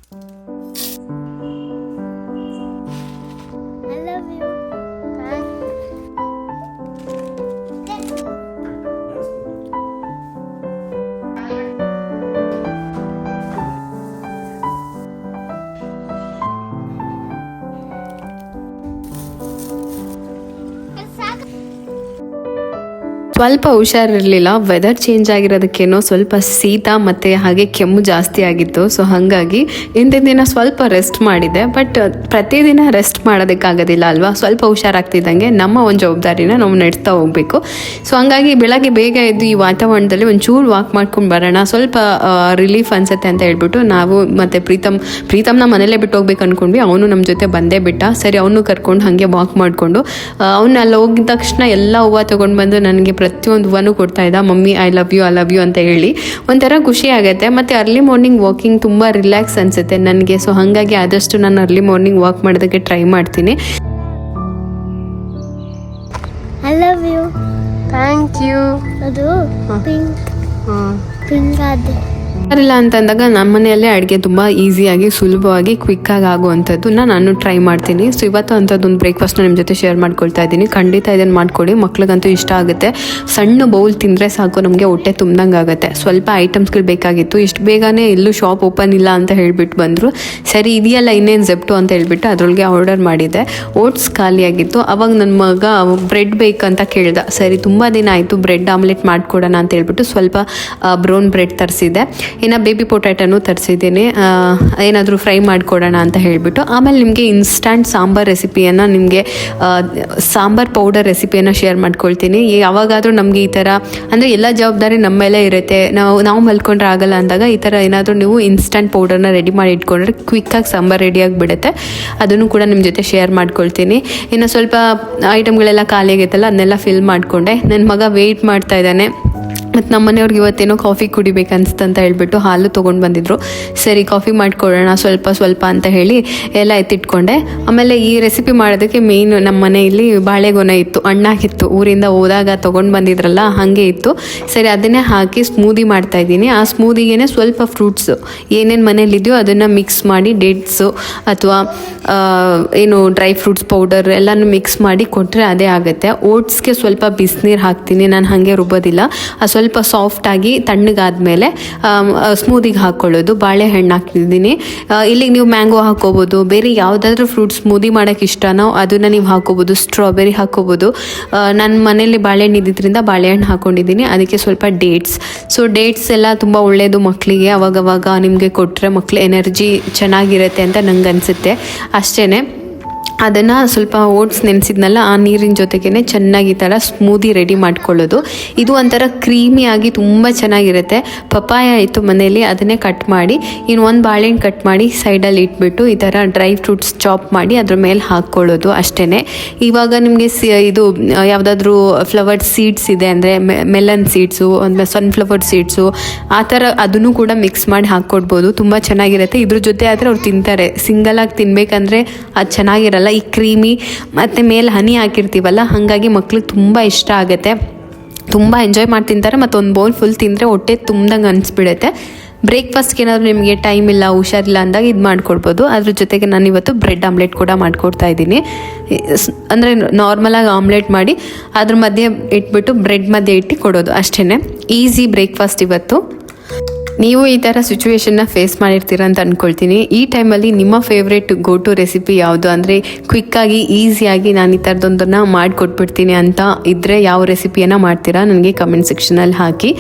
I love you. Thank you. ಸ್ವಲ್ಪ ಹುಷಾರಿರಲಿಲ್ಲ, weather change ಆಗಿರೋದಕ್ಕೇನೋ ಸ್ವಲ್ಪ ಶೀತ ಮತ್ತು ಹಾಗೆ ಕೆಮ್ಮು ಜಾಸ್ತಿ ಆಗಿತ್ತು. ಸೊ ಹಾಗಾಗಿ ಇಂದಿನ ದಿನ ಸ್ವಲ್ಪ ರೆಸ್ಟ್ ಮಾಡಿದೆ. ಬಟ್ ಪ್ರತಿದಿನ ರೆಸ್ಟ್ ಮಾಡೋದಕ್ಕಾಗೋದಿಲ್ಲ ಅಲ್ವಾ, ಸ್ವಲ್ಪ ಹುಷಾರಾಗ್ತಿದ್ದಂಗೆ ನಮ್ಮ ಒಂದು ಜವಾಬ್ದಾರಿನ ನಾವು ನಡೆಸ್ತಾ ಹೋಗಬೇಕು. ಸೊ ಹಾಗಾಗಿ ಬೆಳಗ್ಗೆ ಬೇಗ ಎದ್ದು ಈ ವಾತಾವರಣದಲ್ಲಿ ಒಂಚೂರು ವಾಕ್ ಮಾಡ್ಕೊಂಡು ಬರೋಣ, ಸ್ವಲ್ಪ ರಿಲೀಫ್ ಅನಿಸುತ್ತೆ ಅಂತ ಹೇಳ್ಬಿಟ್ಟು ನಾವು ಮತ್ತು ಪ್ರೀತಮ್ನ ಮನೇಲೇ ಬಿಟ್ಟು ಹೋಗ್ಬೇಕು ಅಂದ್ಕೊಂಡ್ವಿ. ಅವನು ನಮ್ಮ ಜೊತೆ ಬಂದೇ ಬಿಟ್ಟ. ಸರಿ ಅವನು ಕರ್ಕೊಂಡು ಹಾಗೆ ವಾಕ್ ಮಾಡಿಕೊಂಡು ಅವನು ಅಲ್ಲಿ ಹೋಗಿದ ತಕ್ಷಣ ಎಲ್ಲ ಹೂವು ತೊಗೊಂಡು ಬಂದು ನನಗೆ ಪ್ರತಿಯೊಂದು ಹೂವನು ಕೊಡ್ತಾ ಇದ್ದ. ಮಮ್ಮಿ ಐ ಲವ್ ಯು ಅಂತ ಹೇಳಿ ಒಂಥರ ಖುಷಿ ಆಗುತ್ತೆ. ಮತ್ತು ಅರ್ಲಿ ಮಾರ್ನಿಂಗ್ ವಾಕಿಂಗ್ ತುಂಬ ರಿಲ್ಯಾಕ್ಸ್ ಅನಿಸುತ್ತೆ ನನಗೆ. ಸೊ ಹಾಗಾಗಿ ಆದಷ್ಟು ನಾನು ಅರ್ಲಿ ಮಾರ್ನಿಂಗ್ ವಾಕ್ ಮಾಡೋದಕ್ಕೆ ಟ್ರೈ ಮಾಡ್ತೀನಿ. I love you. Thank you. ಅದು ಪಿಂಕ್ ಆದ ಇಲ್ಲ ಅಂತಂದಾಗ ನಮ್ಮ ಮನೆಯಲ್ಲೇ ಅಡುಗೆ ತುಂಬ ಈಸಿಯಾಗಿ ಸುಲಭವಾಗಿ ಕ್ವಿಕ್ಕಾಗಿ ಆಗುವಂಥದ್ದನ್ನ ನಾನು ಟ್ರೈ ಮಾಡ್ತೀನಿ. ಸೊ ಇವತ್ತು ಅಂಥದ್ದೊಂದು ಬ್ರೇಕ್ಫಾಸ್ಟ್ನ ನಿಮ್ಮ ಜೊತೆ ಶೇರ್ ಮಾಡ್ಕೊಳ್ತಾ ಇದ್ದೀನಿ. ಖಂಡಿತ ಇದನ್ನು ಮಾಡ್ಕೊಳ್ಳಿ, ಮಕ್ಳಿಗಂತೂ ಇಷ್ಟ ಆಗುತ್ತೆ. ಸಣ್ಣ ಬೌಲ್ ತಿಂದರೆ ಸಾಕು, ನಮಗೆ ಹೊಟ್ಟೆ ತುಂಬ್ದಂಗೆ ಆಗುತ್ತೆ. ಸ್ವಲ್ಪ ಐಟಮ್ಸ್ಗಳು ಬೇಕಾಗಿತ್ತು, ಇಷ್ಟು ಬೇಗನೆ ಎಲ್ಲೂ ಶಾಪ್ ಓಪನ್ ಇಲ್ಲ ಅಂತ ಹೇಳಿಬಿಟ್ಟು ಬಂದರು. ಸರಿ ಇದೆಯಲ್ಲ ಇನ್ನೇನು ಜೆಪ್ಟೋ ಅಂತ ಹೇಳ್ಬಿಟ್ಟು ಅದರೊಳಗೆ ಆರ್ಡರ್ ಮಾಡಿದ್ದೆ. ಓಟ್ಸ್ ಖಾಲಿಯಾಗಿತ್ತು. ಅವಾಗ ನನ್ನ ಮಗ ಬ್ರೆಡ್ ಬೇಕಂತ ಕೇಳ್ದ. ಸರಿ ತುಂಬ ದಿನ ಆಯಿತು, ಬ್ರೆಡ್ ಆಮ್ಲೆಟ್ ಮಾಡಿಕೊಡೋಣ ಅಂತ ಹೇಳ್ಬಿಟ್ಟು ಸ್ವಲ್ಪ ಬ್ರೌನ್ ಬ್ರೆಡ್ ತರಿಸಿದ್ದೆ. ಇನ್ನು ಬೇಬಿ ಪೊಟ್ಯಾಟೋನು ತರಿಸಿದ್ದೀನಿ, ಏನಾದರೂ ಫ್ರೈ ಮಾಡಿಕೊಡೋಣ ಅಂತ ಹೇಳಿಬಿಟ್ಟು. ಆಮೇಲೆ ನಿಮಗೆ ಇನ್ಸ್ಟಂಟ್ ಸಾಂಬಾರ್ ರೆಸಿಪಿಯನ್ನು, ನಿಮಗೆ ಸಾಂಬಾರ್ ಪೌಡರ್ ರೆಸಿಪಿಯನ್ನು ಶೇರ್ ಮಾಡ್ಕೊಳ್ತೀನಿ. ಯಾವಾಗಾದರೂ ನಮಗೆ ಈ ಥರ ಅಂದರೆ ಎಲ್ಲ ಜವಾಬ್ದಾರಿ ನಮ್ಮ ಮೇಲೆ ಇರುತ್ತೆ, ನಾವು ಮಲ್ಕೊಂಡ್ರೆ ಆಗಲ್ಲ ಅಂದಾಗ ಈ ಥರ ಏನಾದರೂ ನೀವು ಇನ್ಸ್ಟಂಟ್ ಪೌಡರ್ನ ರೆಡಿ ಮಾಡಿ ಇಟ್ಕೊಂಡ್ರೆ ಕ್ವಿಕ್ಕಾಗಿ ಸಾಂಬಾರ್ ರೆಡಿಯಾಗಿಬಿಡುತ್ತೆ. ಅದನ್ನು ಕೂಡ ನಿಮ್ಮ ಜೊತೆ ಶೇರ್ ಮಾಡ್ಕೊಳ್ತೀನಿ. ಇನ್ನು ಸ್ವಲ್ಪ ಐಟಮ್ಗಳೆಲ್ಲ ಖಾಲಿ ಆಗೈತಲ್ಲ ಅದನ್ನೆಲ್ಲ ಫಿಲ್ ಮಾಡಿಕೊಂಡೆ. ನನ್ನ ಮಗ ವೆಯ್ಟ್ ಮಾಡ್ತಾ ಇದ್ದಾನೆ. ಮತ್ತು ನಮ್ಮ ಮನೆಯವ್ರಿಗೆ ಇವತ್ತೇನೋ ಕಾಫಿ ಕುಡಿಬೇಕು ಅನಿಸ್ತಂತ ಹೇಳ್ಬಿಟ್ಟು ಹಾಲು ತೊಗೊಂಡು ಬಂದಿದ್ರು. ಸರಿ ಕಾಫಿ ಮಾಡಿಕೊಡೋಣ ಸ್ವಲ್ಪ ಅಂತ ಹೇಳಿ ಎಲ್ಲ ಎತ್ತಿಟ್ಕೊಂಡೆ. ಆಮೇಲೆ ಈ ರೆಸಿಪಿ ಮಾಡೋದಕ್ಕೆ ಮೇಯ್ನ್ ನಮ್ಮ ಮನೆಯಲ್ಲಿ ಬಾಳೆಗೊನೆ ಇತ್ತು, ಹಣ್ಣಾಗಿತ್ತು, ಊರಿಂದ ಹೋದಾಗ ತೊಗೊಂಡು ಬಂದಿದ್ರಲ್ಲ ಹಾಗೆ ಇತ್ತು. ಸರಿ ಅದನ್ನೇ ಹಾಕಿ ಸ್ಮೂದಿ ಮಾಡ್ತಾಯಿದ್ದೀನಿ. ಆ ಸ್ಮೂದಿಗೆ ಸ್ವಲ್ಪ ಫ್ರೂಟ್ಸು ಏನೇನು ಮನೇಲಿದೆಯೋ ಅದನ್ನು ಮಿಕ್ಸ್ ಮಾಡಿ, ಡೇಟ್ಸು ಅಥವಾ ಏನು ಡ್ರೈ ಫ್ರೂಟ್ಸ್ ಪೌಡರ್ ಎಲ್ಲನೂ ಮಿಕ್ಸ್ ಮಾಡಿ ಕೊಟ್ಟರೆ ಅದೇ ಆಗುತ್ತೆ. ಓಟ್ಸ್ಗೆ ಸ್ವಲ್ಪ ಬಿಸಿನೀರು ಹಾಕ್ತೀನಿ, ನಾನು ಹಾಗೆ ರುಬ್ಬೋದಿಲ್ಲ. ಸ್ವಲ್ಪ ಸಾಫ್ಟಾಗಿ ತಣ್ಣಗಾದ್ಮೇಲೆ ಸ್ಮೂದಿಗೆ ಹಾಕ್ಕೊಳ್ಳೋದು. ಬಾಳೆಹಣ್ಣು ಹಾಕ್ತಿದ್ದೀನಿ. ಇಲ್ಲಿಗೆ ನೀವು ಮ್ಯಾಂಗೋ ಹಾಕ್ಕೋಬೋದು, ಬೇರೆ ಯಾವುದಾದ್ರೂ ಫ್ರೂಟ್ ಸ್ಮೂದಿ ಮಾಡೋಕ್ಕೆ ಇಷ್ಟನೋ ಅದನ್ನು ನೀವು ಹಾಕ್ಕೋಬೋದು. ಸ್ಟ್ರಾಬೆರಿ ಹಾಕ್ಕೋಬೋದು. ನನ್ನ ಮನೇಲಿ ಬಾಳೆಹಣ್ಣು ಇದ್ದಿದ್ದರಿಂದ ಬಾಳೆಹಣ್ಣು ಹಾಕ್ಕೊಂಡಿದ್ದೀನಿ. ಅದಕ್ಕೆ ಸ್ವಲ್ಪ ಡೇಟ್ಸ್. ಸೊ ಡೇಟ್ಸ್ ಎಲ್ಲ ತುಂಬ ಒಳ್ಳೆಯದು ಮಕ್ಕಳಿಗೆ, ಅವಾಗವಾಗ ನಿಮಗೆ ಕೊಟ್ಟರೆ ಮಕ್ಕಳು ಎನರ್ಜಿ ಚೆನ್ನಾಗಿರುತ್ತೆ ಅಂತ ನಂಗೆ ಅನಿಸುತ್ತೆ. ಅಷ್ಟೇ, ಅದನ್ನು ಸ್ವಲ್ಪ ಓಟ್ಸ್ ನೆನೆಸಿದ್ನಲ್ಲ ಆ ನೀರಿನ ಜೊತೆಗೇ ಚೆನ್ನಾಗಿ ಈ ಥರ ಸ್ಮೂದಿ ರೆಡಿ ಮಾಡ್ಕೊಳ್ಳೋದು. ಇದು ಒಂಥರ ಕ್ರೀಮಿಯಾಗಿ ತುಂಬ ಚೆನ್ನಾಗಿರುತ್ತೆ. ಪಪಾಯ ಇತ್ತು ಮನೇಲಿ, ಅದನ್ನೇ ಕಟ್ ಮಾಡಿ ಇನ್ನು ಒಂದು ಬಾಳೆಹಣ್ಣು ಕಟ್ ಮಾಡಿ ಸೈಡಲ್ಲಿ ಇಟ್ಬಿಟ್ಟು ಈ ಥರ ಡ್ರೈ ಫ್ರೂಟ್ಸ್ ಚಾಪ್ ಮಾಡಿ ಅದ್ರ ಮೇಲೆ ಹಾಕ್ಕೊಳ್ಳೋದು ಅಷ್ಟೇ. ಇವಾಗ ನಿಮಗೆ ಇದು ಯಾವುದಾದ್ರೂ ಫ್ಲವರ್ ಸೀಡ್ಸ್ ಇದೆ ಅಂದರೆ ಮೆಲನ್ ಸೀಡ್ಸು, ಅಂದರೆ ಸನ್ಫ್ಲವರ್ ಸೀಡ್ಸು ಆ ಥರ ಅದನ್ನು ಕೂಡ ಮಿಕ್ಸ್ ಮಾಡಿ ಹಾಕ್ಕೊಡ್ಬೋದು. ತುಂಬ ಚೆನ್ನಾಗಿರುತ್ತೆ. ಇದ್ರ ಜೊತೆ ಆದರೆ ಅವ್ರು ತಿಂತಾರೆ. ಸಿಂಗಲಾಗಿ ತಿನ್ನಬೇಕಂದ್ರೆ ಅದು ಚೆನ್ನಾಗಿರಲ್ಲ. ಈ ಕ್ರೀಮಿ ಮತ್ತು ಮೇಲೆ ಹನಿ ಹಾಕಿರ್ತೀವಲ್ಲ, ಹಾಗಾಗಿ ಮಕ್ಳಿಗೆ ತುಂಬ ಇಷ್ಟ ಆಗುತ್ತೆ, ತುಂಬ ಎಂಜಾಯ್ ಮಾಡಿ ತಿಂತಾರೆ. ಮತ್ತು ಒಂದು ಬೌಲ್ ಫುಲ್ ತಿಂದರೆ ಹೊಟ್ಟೆ ತುಂಬ್ದಂಗೆ ಅನಿಸ್ಬಿಡುತ್ತೆ. ಬ್ರೇಕ್ಫಾಸ್ಟ್ಗೆ ಏನಾದರೂ ನಿಮಗೆ ಟೈಮ್ ಇಲ್ಲ, ಹುಷಾರಿಲ್ಲ ಅಂದಾಗ ಇದು ಮಾಡ್ಕೊಡ್ಬೋದು. ಅದ್ರ ಜೊತೆಗೆ ನಾನು ಇವತ್ತು ಬ್ರೆಡ್ ಆಮ್ಲೆಟ್ ಕೂಡ ಮಾಡ್ಕೊಡ್ತಾ ಇದ್ದೀನಿ. ಅಂದರೆ ನಾರ್ಮಲಾಗಿ ಆಮ್ಲೆಟ್ ಮಾಡಿ ಅದ್ರ ಮಧ್ಯೆ ಇಟ್ಬಿಟ್ಟು ಬ್ರೆಡ್ ಮಧ್ಯೆ ಇಟ್ಟು ಕೊಡೋದು ಅಷ್ಟೇ. ಈಸಿ ಬ್ರೇಕ್ಫಾಸ್ಟ್ ಇವತ್ತು. ನೀವು ಈ ಥರ ಸಿಚುವೇಶನ್ನ ಫೇಸ್ ಮಾಡಿರ್ತೀರ ಅಂತ ಅಂದ್ಕೊಳ್ತೀನಿ. ಈ ಟೈಮಲ್ಲಿ ನಿಮ್ಮ ಫೇವ್ರೇಟ್ ಗೋ ಟು ರೆಸಿಪಿ ಯಾವುದು, ಅಂದರೆ ಕ್ವಿಕ್ಕಾಗಿ ಈಸಿಯಾಗಿ ನಾನು ಈ ಥರದೊಂದನ್ನು ಮಾಡಿಕೊಟ್ಬಿಡ್ತೀನಿ ಅಂತ ಇದ್ದರೆ ಯಾವ ರೆಸಿಪಿಯನ್ನು ಮಾಡ್ತೀರಾ ನನಗೆ ಕಮೆಂಟ್ ಸೆಕ್ಷನಲ್ಲಿ ಹಾಕಿ.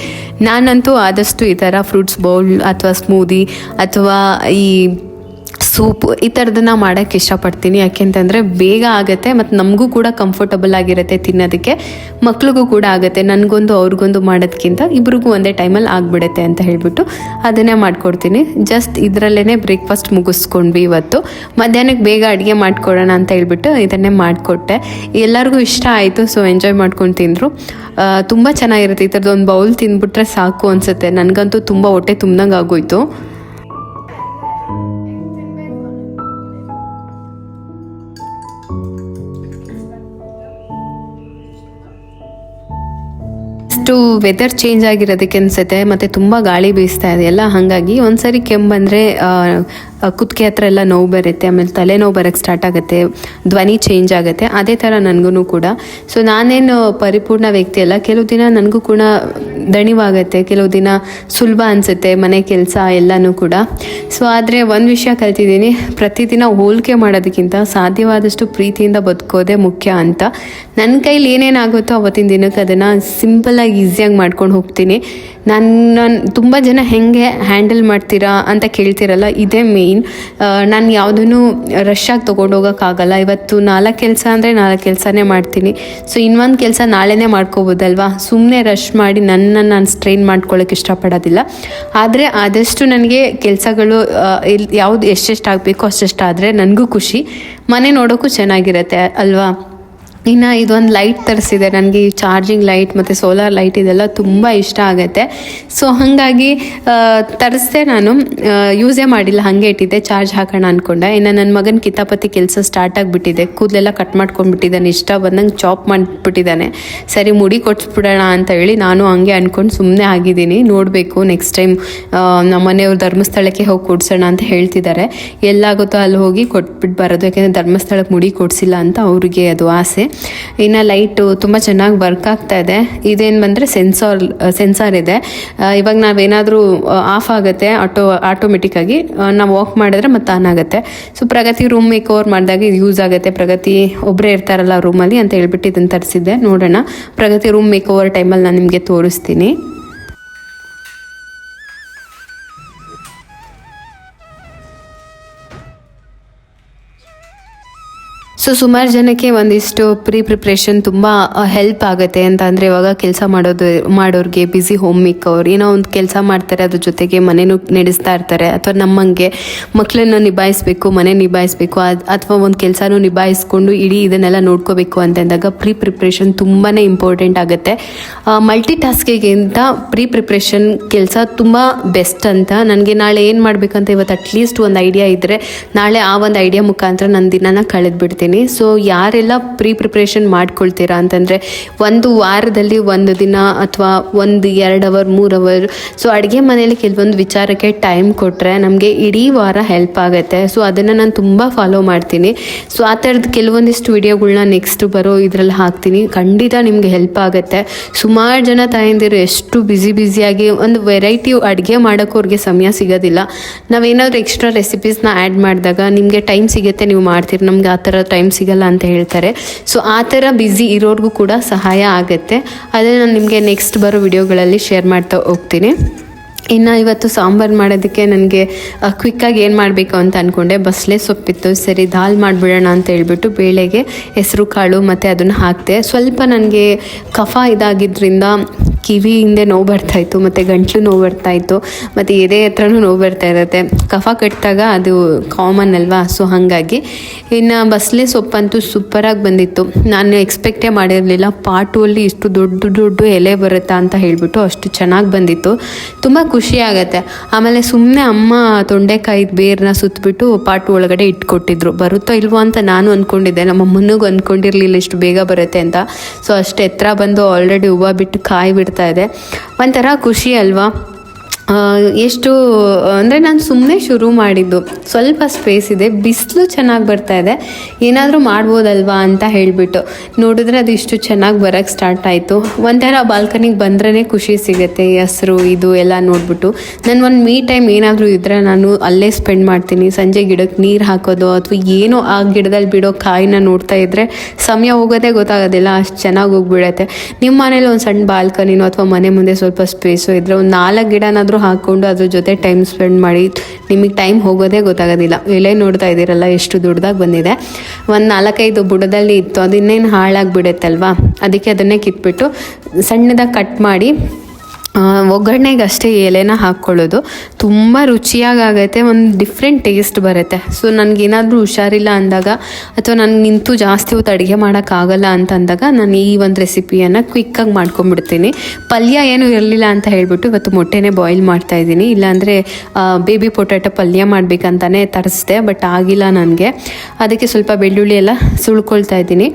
ನಾನಂತೂ ಆದಷ್ಟು ಈ ಥರ ಫ್ರೂಟ್ಸ್ ಬೌಲ್ ಅಥವಾ ಸ್ಮೂದಿ ಅಥವಾ ಈ ಸೂಪ್ ಈ ಥರದನ್ನು ಮಾಡೋಕ್ಕೆ ಇಷ್ಟಪಡ್ತೀನಿ. ಯಾಕೆಂತಂದರೆ ಬೇಗ ಆಗುತ್ತೆ ಮತ್ತು ನಮಗೂ ಕೂಡ ಕಂಫರ್ಟಬಲ್ ಆಗಿರುತ್ತೆ ತಿನ್ನೋದಕ್ಕೆ, ಮಕ್ಳಿಗೂ ಕೂಡ ಆಗುತ್ತೆ. ನನಗೊಂದು ಅವ್ರಿಗೊಂದು ಮಾಡೋದಕ್ಕಿಂತ ಇಬ್ರಿಗೂ ಒಂದೇ ಟೈಮಲ್ಲಿ ಆಗಿಬಿಡುತ್ತೆ ಅಂತ ಹೇಳಿಬಿಟ್ಟು ಅದನ್ನೇ ಮಾಡಿಕೊಡ್ತೀನಿ. ಜಸ್ಟ್ ಇದರಲ್ಲೇ ಬ್ರೇಕ್ಫಾಸ್ಟ್ ಮುಗಿಸ್ಕೊಂಡ್ವಿ ಇವತ್ತು. ಮಧ್ಯಾಹ್ನಕ್ಕೆ ಬೇಗ ಅಡುಗೆ ಮಾಡಿಕೊಡೋಣ ಅಂತ ಹೇಳ್ಬಿಟ್ಟು ಇದನ್ನೇ ಮಾಡಿಕೊಟ್ಟೆ. ಎಲ್ಲರಿಗೂ ಇಷ್ಟ ಆಯಿತು. ಸೊ ಎಂಜಾಯ್ ಮಾಡ್ಕೊಂಡು ತಿಂದರು. ತುಂಬ ಚೆನ್ನಾಗಿರುತ್ತೆ. ಈ ಥರದ್ದು ಒಂದು ಬೌಲ್ ತಿಂದ್ಬಿಟ್ರೆ ಸಾಕು ಅನಿಸುತ್ತೆ. ನನಗಂತೂ ತುಂಬ ಹೊಟ್ಟೆ ತುಂಬ್ದಂಗೆ ಆಗೋಯ್ತು. ವೆದರ್ ಚೇಂಜ್ ಆಗಿರೋದಕ್ಕೆ ಅನಿಸುತ್ತೆ, ಮತ್ತು ತುಂಬ ಗಾಳಿ ಬೀಸ್ತಾ ಇದೆ ಎಲ್ಲ, ಹಾಗಾಗಿ ಒಂದ್ಸರಿ ಕೆಮ್ಮು ಬಂದರೆ ಕುತ್ತಿಗೆ ಹತ್ರ ಎಲ್ಲ ನೋವು ಬರುತ್ತೆ, ಆಮೇಲೆ ತಲೆನೋವು ಬರೋಕ್ಕೆ ಸ್ಟಾರ್ಟ್ ಆಗುತ್ತೆ, ಧ್ವನಿ ಚೇಂಜ್ ಆಗುತ್ತೆ. ಅದೇ ಥರ ನನಗೂ ಕೂಡ. ಸೊ ನಾನೇನು ಪರಿಪೂರ್ಣ ವ್ಯಕ್ತಿ ಅಲ್ಲ, ಕೆಲವು ದಿನ ನನಗೂ ಕೂಡ ದಣಿವಾಗುತ್ತೆ, ಕೆಲವು ದಿನ ಸುಲಭ ಅನಿಸುತ್ತೆ ಮನೆ ಕೆಲಸ ಎಲ್ಲನೂ ಕೂಡ. ಸೊ ಆದರೆ ಒಂದು ವಿಷಯ ಕಲ್ತಿದ್ದೀನಿ, ಪ್ರತಿದಿನ ಹೋಲಿಕೆ ಮಾಡೋದಕ್ಕಿಂತ ಸಾಧ್ಯವಾದಷ್ಟು ಪ್ರೀತಿಯಿಂದ ಬದುಕೋದೇ ಮುಖ್ಯ ಅಂತ. ನನ್ನ ಕೈಲಿ ಏನೇನಾಗುತ್ತೋ ಅವತ್ತಿನ ದಿನಕ್ಕೆ ಅದನ್ನು ಸಿಂಪಲ್ಲಾಗಿ ಈಸಿಯಾಗಿ ಮಾಡ್ಕೊಂಡು ಹೋಗ್ತೀನಿ. ನಾನು ತುಂಬ ಜನ ಹೆಂಗೆ ಹ್ಯಾಂಡಲ್ ಮಾಡ್ತೀರಾ ಅಂತ ಕೇಳ್ತಿರಲ್ಲ, ಇದೇ ಮೇಯ್ನ್. ನಾನು ಯಾವುದನ್ನು ರಶ್ಶಾಗಿ ತೊಗೊಂಡೋಗೋಕ್ಕಾಗಲ್ಲ. ಇವತ್ತು 4 ಕೆಲಸ ಅಂದರೆ 4 ಕೆಲಸನೇ ಮಾಡ್ತೀನಿ. ಸೊ ಇನ್ನೊಂದು ಕೆಲಸ ನಾಳೆನೇ ಮಾಡ್ಕೋಬೋದಲ್ವಾ. ಸುಮ್ಮನೆ ರಶ್ ಮಾಡಿ ನನ್ನನ್ನು ನಾನು ಸ್ಟ್ರೈನ್ ಮಾಡ್ಕೊಳ್ಳೋಕೆ ಇಷ್ಟಪಡೋದಿಲ್ಲ. ಆದರೆ ಆದಷ್ಟು ನನಗೆ ಕೆಲಸಗಳು ಯಾವುದು ಎಷ್ಟೆಷ್ಟು ಆಗಬೇಕು ಅಷ್ಟೆಷ್ಟಾದರೆ ನನಗೂ ಖುಷಿ, ಮನೆ ನೋಡೋಕ್ಕೂ ಚೆನ್ನಾಗಿರುತ್ತೆ ಅಲ್ವಾ. ಇನ್ನು ಇದೊಂದು ಲೈಟ್ ತರಿಸಿದೆ ನನಗೆ, ಈ ಚಾರ್ಜಿಂಗ್ ಲೈಟ್ ಮತ್ತು ಸೋಲಾರ್ ಲೈಟ್ ಇದೆಲ್ಲ ತುಂಬ ಇಷ್ಟ ಆಗುತ್ತೆ. ಸೊ ಹಾಗಾಗಿ ತರಿಸ್ದೆ, ನಾನು ಯೂಸೇ ಮಾಡಿಲ್ಲ, ಹಾಗೆ ಇಟ್ಟಿದ್ದೆ, ಚಾರ್ಜ್ ಹಾಕೋಣ ಅಂದ್ಕೊಂಡೆ. ಇನ್ನು ನನ್ನ ಮಗನ ಕಿತಾಪತಿ ಕೆಲಸ ಸ್ಟಾರ್ಟ್ ಆಗಿಬಿಟ್ಟಿದೆ, ಕೂದಲೆಲ್ಲ ಕಟ್ ಮಾಡ್ಕೊಂಡ್ಬಿಟ್ಟಿದ್ದಾನೆ, ಇಷ್ಟ ಬಂದಂಗೆ ಚಾಪ್ ಮಾಡಿಬಿಟ್ಟಿದ್ದಾನೆ. ಸರಿ ಮುಡಿ ಕೊಡಿಸ್ಬಿಡೋಣ ಅಂತ ಹೇಳಿ ನಾನು ಹಂಗೆ ಅಂದ್ಕೊಂಡು ಸುಮ್ಮನೆ ಆಗಿದ್ದೀನಿ. ನೋಡಬೇಕು ನೆಕ್ಸ್ಟ್ ಟೈಮ್ ನಮ್ಮ ಮನೆಯವ್ರು ಧರ್ಮಸ್ಥಳಕ್ಕೆ ಹೋಗಿ ಕೊಡ್ಸೋಣ ಅಂತ ಹೇಳ್ತಿದ್ದಾರೆ. ಎಲ್ಲಾಗುತ್ತೋ ಅಲ್ಲಿ ಹೋಗಿ ಕೊಟ್ಬಿಟ್ಟು ಬರೋದು, ಯಾಕೆಂದರೆ ಧರ್ಮಸ್ಥಳಕ್ಕೆ ಮುಡಿ ಕೊಡಿಸಿಲ್ಲ ಅಂತ ಅವ್ರಿಗೆ ಅದು ಆಸೆ. ಇನ್ನು ಲೈಟು ತುಂಬ ಚೆನ್ನಾಗಿ ವರ್ಕ್ ಆಗ್ತಾ ಇದೆ. ಇದೇನು ಬಂದರೆ ಸೆನ್ಸಾರ್ ಇದೆ. ಇವಾಗ ನಾವೇನಾದರೂ ಆಫ್ ಆಗುತ್ತೆ ಆಟೋಮೆಟಿಕ್ಕಾಗಿ, ನಾವು ಆಫ್ ಮಾಡಿದ್ರೆ ಮತ್ತೆ ಆನ್ ಆಗುತ್ತೆ. ಸೊ ಪ್ರಗತಿ ರೂಮ್ ಮೇಕ್ ಓವರ್ ಮಾಡಿದಾಗ ಇದು ಯೂಸ್ ಆಗುತ್ತೆ. ಪ್ರಗತಿ ಒಬ್ಬರೇ ಇರ್ತಾರಲ್ಲ ರೂಮಲ್ಲಿ ಅಂತ ಹೇಳ್ಬಿಟ್ಟು ಇದನ್ನು ತರಿಸಿದ್ದೆ. ನೋಡೋಣ, ಪ್ರಗತಿ ರೂಮ್ ಮೇಕ್ ಓವರ್ ಟೈಮಲ್ಲಿ ನಾನು ನಿಮಗೆ ತೋರಿಸ್ತೀನಿ. ಸೊ ಸುಮಾರು ಜನಕ್ಕೆ ಒಂದಿಷ್ಟು ಪ್ರಿಪ್ರೇಷನ್ ತುಂಬ ಹೆಲ್ಪ್ ಆಗುತ್ತೆ ಅಂತ ಅಂದರೆ, ಇವಾಗ ಕೆಲಸ ಮಾಡೋರಿಗೆ, ಬ್ಯುಸಿ ಹೋಮ್ ಮೇಕರ್ ಏನೋ ಒಂದು ಕೆಲಸ ಮಾಡ್ತಾರೆ, ಅದ್ರ ಜೊತೆಗೆ ಮನೆಯೂ ನಡೆಸ್ತಾ ಇರ್ತಾರೆ, ಅಥವಾ ನಮ್ಮಂಗೆ ಮಕ್ಕಳನ್ನ ನಿಭಾಯಿಸಬೇಕು, ಮನೆ ನಿಭಾಯಿಸಬೇಕು, ಅಥವಾ ಒಂದು ಕೆಲಸನೂ ನಿಭಾಯಿಸ್ಕೊಂಡು ಇಡೀ ಇದನ್ನೆಲ್ಲ ನೋಡ್ಕೋಬೇಕು ಅಂತಂದಾಗ ಪ್ರಿಪ್ರೇಷನ್ ತುಂಬಾ ಇಂಪಾರ್ಟೆಂಟ್ ಆಗುತ್ತೆ. ಮಲ್ಟಿ ಟಾಸ್ಕಿಗಿಂತ ಪ್ರಿಪ್ರೇಷನ್ ಕೆಲಸ ತುಂಬ ಬೆಸ್ಟ್ ಅಂತ. ನನಗೆ ನಾಳೆ ಏನು ಮಾಡಬೇಕಂತ ಇವತ್ತು ಅಟ್ಲೀಸ್ಟ್ ಒಂದು ಐಡಿಯಾ ಇದ್ದರೆ ನಾಳೆ ಆ ಒಂದು ಐಡಿಯಾ ಮುಖಾಂತರ ನನ್ನ ದಿನನ ಕಳೆದ್ಬಿಡ್ತೀನಿ. ಸೊ ಯಾರೆಲ್ಲ ಪ್ರಿಪ್ರೇಷನ್ ಮಾಡ್ಕೊಳ್ತೀರಾ ಅಂತಂದರೆ, ಒಂದು ವಾರದಲ್ಲಿ ಒಂದು ದಿನ ಅಥವಾ 1-2 ಅವರ್ 3 ಅವರ್ ಸೊ ಅಡುಗೆ ಮನೆಯಲ್ಲಿ ಕೆಲವೊಂದು ವಿಚಾರಕ್ಕೆ ಟೈಮ್ ಕೊಟ್ಟರೆ ನಮಗೆ ಇಡೀ ವಾರ ಹೆಲ್ಪ್ ಆಗುತ್ತೆ. ಸೊ ಅದನ್ನು ನಾನು ತುಂಬ ಫಾಲೋ ಮಾಡ್ತೀನಿ. ಸೊ ಆ ಥರದ್ದು ಕೆಲವೊಂದಿಷ್ಟು ವಿಡಿಯೋಗಳ್ನ ನೆಕ್ಸ್ಟ್ ಬರೋ ಇದರಲ್ಲಿ ಹಾಕ್ತೀನಿ, ಖಂಡಿತ ನಿಮಗೆ ಹೆಲ್ಪ್ ಆಗುತ್ತೆ. ಸುಮಾರು ಜನ ತಾಯಂದಿರು ಎಷ್ಟು ಬ್ಯುಸಿಯಾಗಿ ಒಂದು ವೆರೈಟಿ ಅಡುಗೆ ಮಾಡೋಕ್ಕೆ ಅವ್ರಿಗೆ ಸಮಯ ಸಿಗೋದಿಲ್ಲ. ನಾವೇನಾದರೂ ಎಕ್ಸ್ಟ್ರಾ ರೆಸಿಪೀಸ್ನ ಆ್ಯಡ್ ಮಾಡಿದಾಗ ನಿಮಗೆ ಟೈಮ್ ಸಿಗುತ್ತೆ, ನೀವು ಮಾಡ್ತೀರಿ, ನಮ್ಗೆ ಆ ಥರ ಟೈಮ್ ಸಿಗಲ್ಲ ಅಂತ ಹೇಳ್ತಾರೆ. ಸೊ ಆ ಥರ ಬ್ಯುಸಿ ಇರೋರಿಗೂ ಕೂಡ ಸಹಾಯ ಆಗುತ್ತೆ. ಅದನ್ನು ನಾನು ನಿಮಗೆ ನೆಕ್ಸ್ಟ್ ಬರೋ ವಿಡಿಯೋಗಳಲ್ಲಿ ಶೇರ್ ಮಾಡ್ತಾ ಹೋಗ್ತೀನಿ. ಇನ್ನು ಇವತ್ತು ಸಾಂಬಾರು ಮಾಡೋದಕ್ಕೆ ನನಗೆ ಕ್ವಿಕ್ಕಾಗಿ ಏನು ಮಾಡಬೇಕು ಅಂತ ಅಂದ್ಕೊಂಡೆ. ಬಸಳೆ ಸೊಪ್ಪಿತ್ತು, ಸರಿ ದಾಲ್ ಮಾಡಿಬಿಡೋಣ ಅಂತ ಹೇಳ್ಬಿಟ್ಟು ಬೇಳೆಗೆ ಹೆಸರು ಕಾಳು ಮತ್ತು ಅದನ್ನು ಹಾಕಿದೆ. ಸ್ವಲ್ಪ ನನಗೆ ಕಫ ಇದಾಗಿದ್ದರಿಂದ ಕಿವಿ ಹಿಂದೆ ನೋವು ಬರ್ತಾಯಿತ್ತು, ಮತ್ತು ಗಂಟ್ಲು ನೋವು ಬರ್ತಾಯಿತ್ತು, ಮತ್ತು ಎದೆ ಹತ್ರನೂ ನೋವು ಬರ್ತಾ ಇರುತ್ತೆ. ಕಫ ಕಟ್ಟಿದಾಗ ಅದು ಕಾಮನ್ ಅಲ್ವಾ. ಸೊ ಹಾಗಾಗಿ ಇನ್ನು ಬಸಳೆ ಸೊಪ್ಪಂತೂ ಸೂಪರಾಗಿ ಬಂದಿತ್ತು. ನಾನು ಎಕ್ಸ್ಪೆಕ್ಟೇ ಮಾಡಿರಲಿಲ್ಲ, ಪಾಟುವಲ್ಲಿ ಇಷ್ಟು ದೊಡ್ಡ ಎಲೆ ಬರುತ್ತಾ ಅಂತ ಹೇಳಿಬಿಟ್ಟು ಅಷ್ಟು ಚೆನ್ನಾಗಿ ಬಂದಿತ್ತು. ತುಂಬ ಖುಷಿ ಆಗುತ್ತೆ. ಆಮೇಲೆ ಸುಮ್ಮನೆ ಅಮ್ಮ ತೊಂಡೆಕಾಯಿ ಬೇರನ್ನ ಸುತ್ತಬಿಟ್ಟು ಪಾಟು ಒಳಗಡೆ ಇಟ್ಕೊಟ್ಟಿದ್ರು. ಬರುತ್ತೋ ಇಲ್ವೋ ಅಂತ ನಾನು ಅಂದ್ಕೊಂಡಿದ್ದೆ, ನಮ್ಮ ಅಮ್ಮನಿಗೂ ಅಂದ್ಕೊಂಡಿರಲಿಲ್ಲ ಇಷ್ಟು ಬೇಗ ಬರುತ್ತೆ ಅಂತ. ಸೊ ಅಷ್ಟು ಎತ್ತರ ಬಂದು ಆಲ್ರೆಡಿ ಹೂವು ಬಿಟ್ಟು ಕಾಯಿ ಬಿಡ್ತಾ ಇದೆ. ಒಂಥರ ಖುಷಿ ಅಲ್ವಾ. ಎಷ್ಟು ಅಂದರೆ ನಾನು ಸುಮ್ಮನೆ ಶುರು ಮಾಡಿದ್ದು, ಸ್ವಲ್ಪ ಸ್ಪೇಸ್ ಇದೆ, ಬಿಸಿಲು ಚೆನ್ನಾಗಿ ಬರ್ತಾ ಇದೆ, ಏನಾದರೂ ಮಾಡ್ಬೋದಲ್ವಾ ಅಂತ ಹೇಳಿಬಿಟ್ಟು ನೋಡಿದ್ರೆ ಅದು ಇಷ್ಟು ಚೆನ್ನಾಗಿ ಬರೋಕ್ಕೆ ಸ್ಟಾರ್ಟ್ ಆಯಿತು. ಒಂಥರ ಬಾಲ್ಕನಿಗೆ ಬಂದ್ರೇ ಖುಷಿ ಸಿಗುತ್ತೆ, ಹಸಿರು ಇದು ಎಲ್ಲ ನೋಡಿಬಿಟ್ಟು. ನಾನು ಒಂದು ಟೈಮ್ ಏನಾದರೂ ಇದ್ದರೆ ನಾನು ಅಲ್ಲೇ ಸ್ಪೆಂಡ್ ಮಾಡ್ತೀನಿ. ಸಂಜೆ ಗಿಡಕ್ಕೆ ನೀರು ಹಾಕೋದು ಅಥವಾ ಏನೋ ಆ ಗಿಡದಲ್ಲಿ ಬಿಡೋ ಕಾಯಿನ ನೋಡ್ತಾ ಇದ್ದರೆ ಸಮಯ ಹೋಗೋದೇ ಗೊತ್ತಾಗೋದಿಲ್ಲ, ಅಷ್ಟು ಚೆನ್ನಾಗಿ ಹೋಗ್ಬಿಡುತ್ತೆ. ನಿಮ್ಮ ಮನೇಲಿ ಒಂದು ಸಣ್ಣ ಬಾಲ್ಕನಿನೋ ಅಥವಾ ಮನೆ ಮುಂದೆ ಸ್ವಲ್ಪ ಸ್ಪೇಸು ಇದ್ದರೆ ಒಂದು 4 ಗಿಡನಾದರೂ ಹಾಕ್ಕೊಂಡು ಅದ್ರ ಜೊತೆ ಟೈಮ್ ಸ್ಪೆಂಡ್ ಮಾಡಿ ನಿಮಗೆ ಟೈಮ್ ಹೋಗೋದೇ ಗೊತ್ತಾಗೋದಿಲ್ಲ. ಎಲೆ ನೋಡ್ತಾ ಇದ್ದೀರಲ್ಲ ಎಷ್ಟು ದೊಡ್ಡದಾಗಿ ಬಂದಿದೆ. ಒಂದು 4-5 ಬುಡದಲ್ಲಿ ಇತ್ತು, ಅದು ಇನ್ನೇನು ಹಾಳಾಗಿಬಿಡುತ್ತಲ್ವಾ, ಅದಕ್ಕೆ ಅದನ್ನೇ ಕಿತ್ಬಿಟ್ಟು ಸಣ್ಣದಾಗಿ ಕಟ್ ಮಾಡಿ ಒಗ್ಗರಣೆಗೆ ಅಷ್ಟೇ ಎಲೆನ ಹಾಕ್ಕೊಳ್ಳೋದು. ತುಂಬ ರುಚಿಯಾಗತ್ತೆ, ಒಂದು ಡಿಫ್ರೆಂಟ್ ಟೇಸ್ಟ್ ಬರುತ್ತೆ. ಸೊ ನನಗೇನಾದರೂ ಹುಷಾರಿಲ್ಲ ಅಂದಾಗ ಅಥವಾ ನನಗೆ ನಿಂತು ಜಾಸ್ತಿ ಹೊತ್ತು ಅಡುಗೆ ಮಾಡೋಕ್ಕಾಗಲ್ಲ ಅಂತ ಅಂದಾಗ ನಾನು ಈ ಒಂದು ರೆಸಿಪಿಯನ್ನು ಕ್ವಿಕ್ಕಾಗಿ ಮಾಡ್ಕೊಂಡ್ಬಿಡ್ತೀನಿ. ಪಲ್ಯ ಏನೂ ಇರಲಿಲ್ಲ ಅಂತ ಹೇಳ್ಬಿಟ್ಟು ಇವತ್ತು ಮೊಟ್ಟೆನೇ ಬಾಯ್ಲ್ ಮಾಡ್ತಾಯಿದ್ದೀನಿ. ಇಲ್ಲಾಂದರೆ ಬೇಬಿ ಪೊಟ್ಯಾಟೊ ಪಲ್ಯ ಮಾಡಬೇಕಂತಾನೆ ತರಿಸ್ದೆ, ಬಟ್ ಆಗಿಲ್ಲ ನನಗೆ. ಅದಕ್ಕೆ ಸ್ವಲ್ಪ ಬೆಳ್ಳುಳ್ಳಿ ಎಲ್ಲ ಸುಳ್ಕೊಳ್ತಾ ಇದ್ದೀನಿ.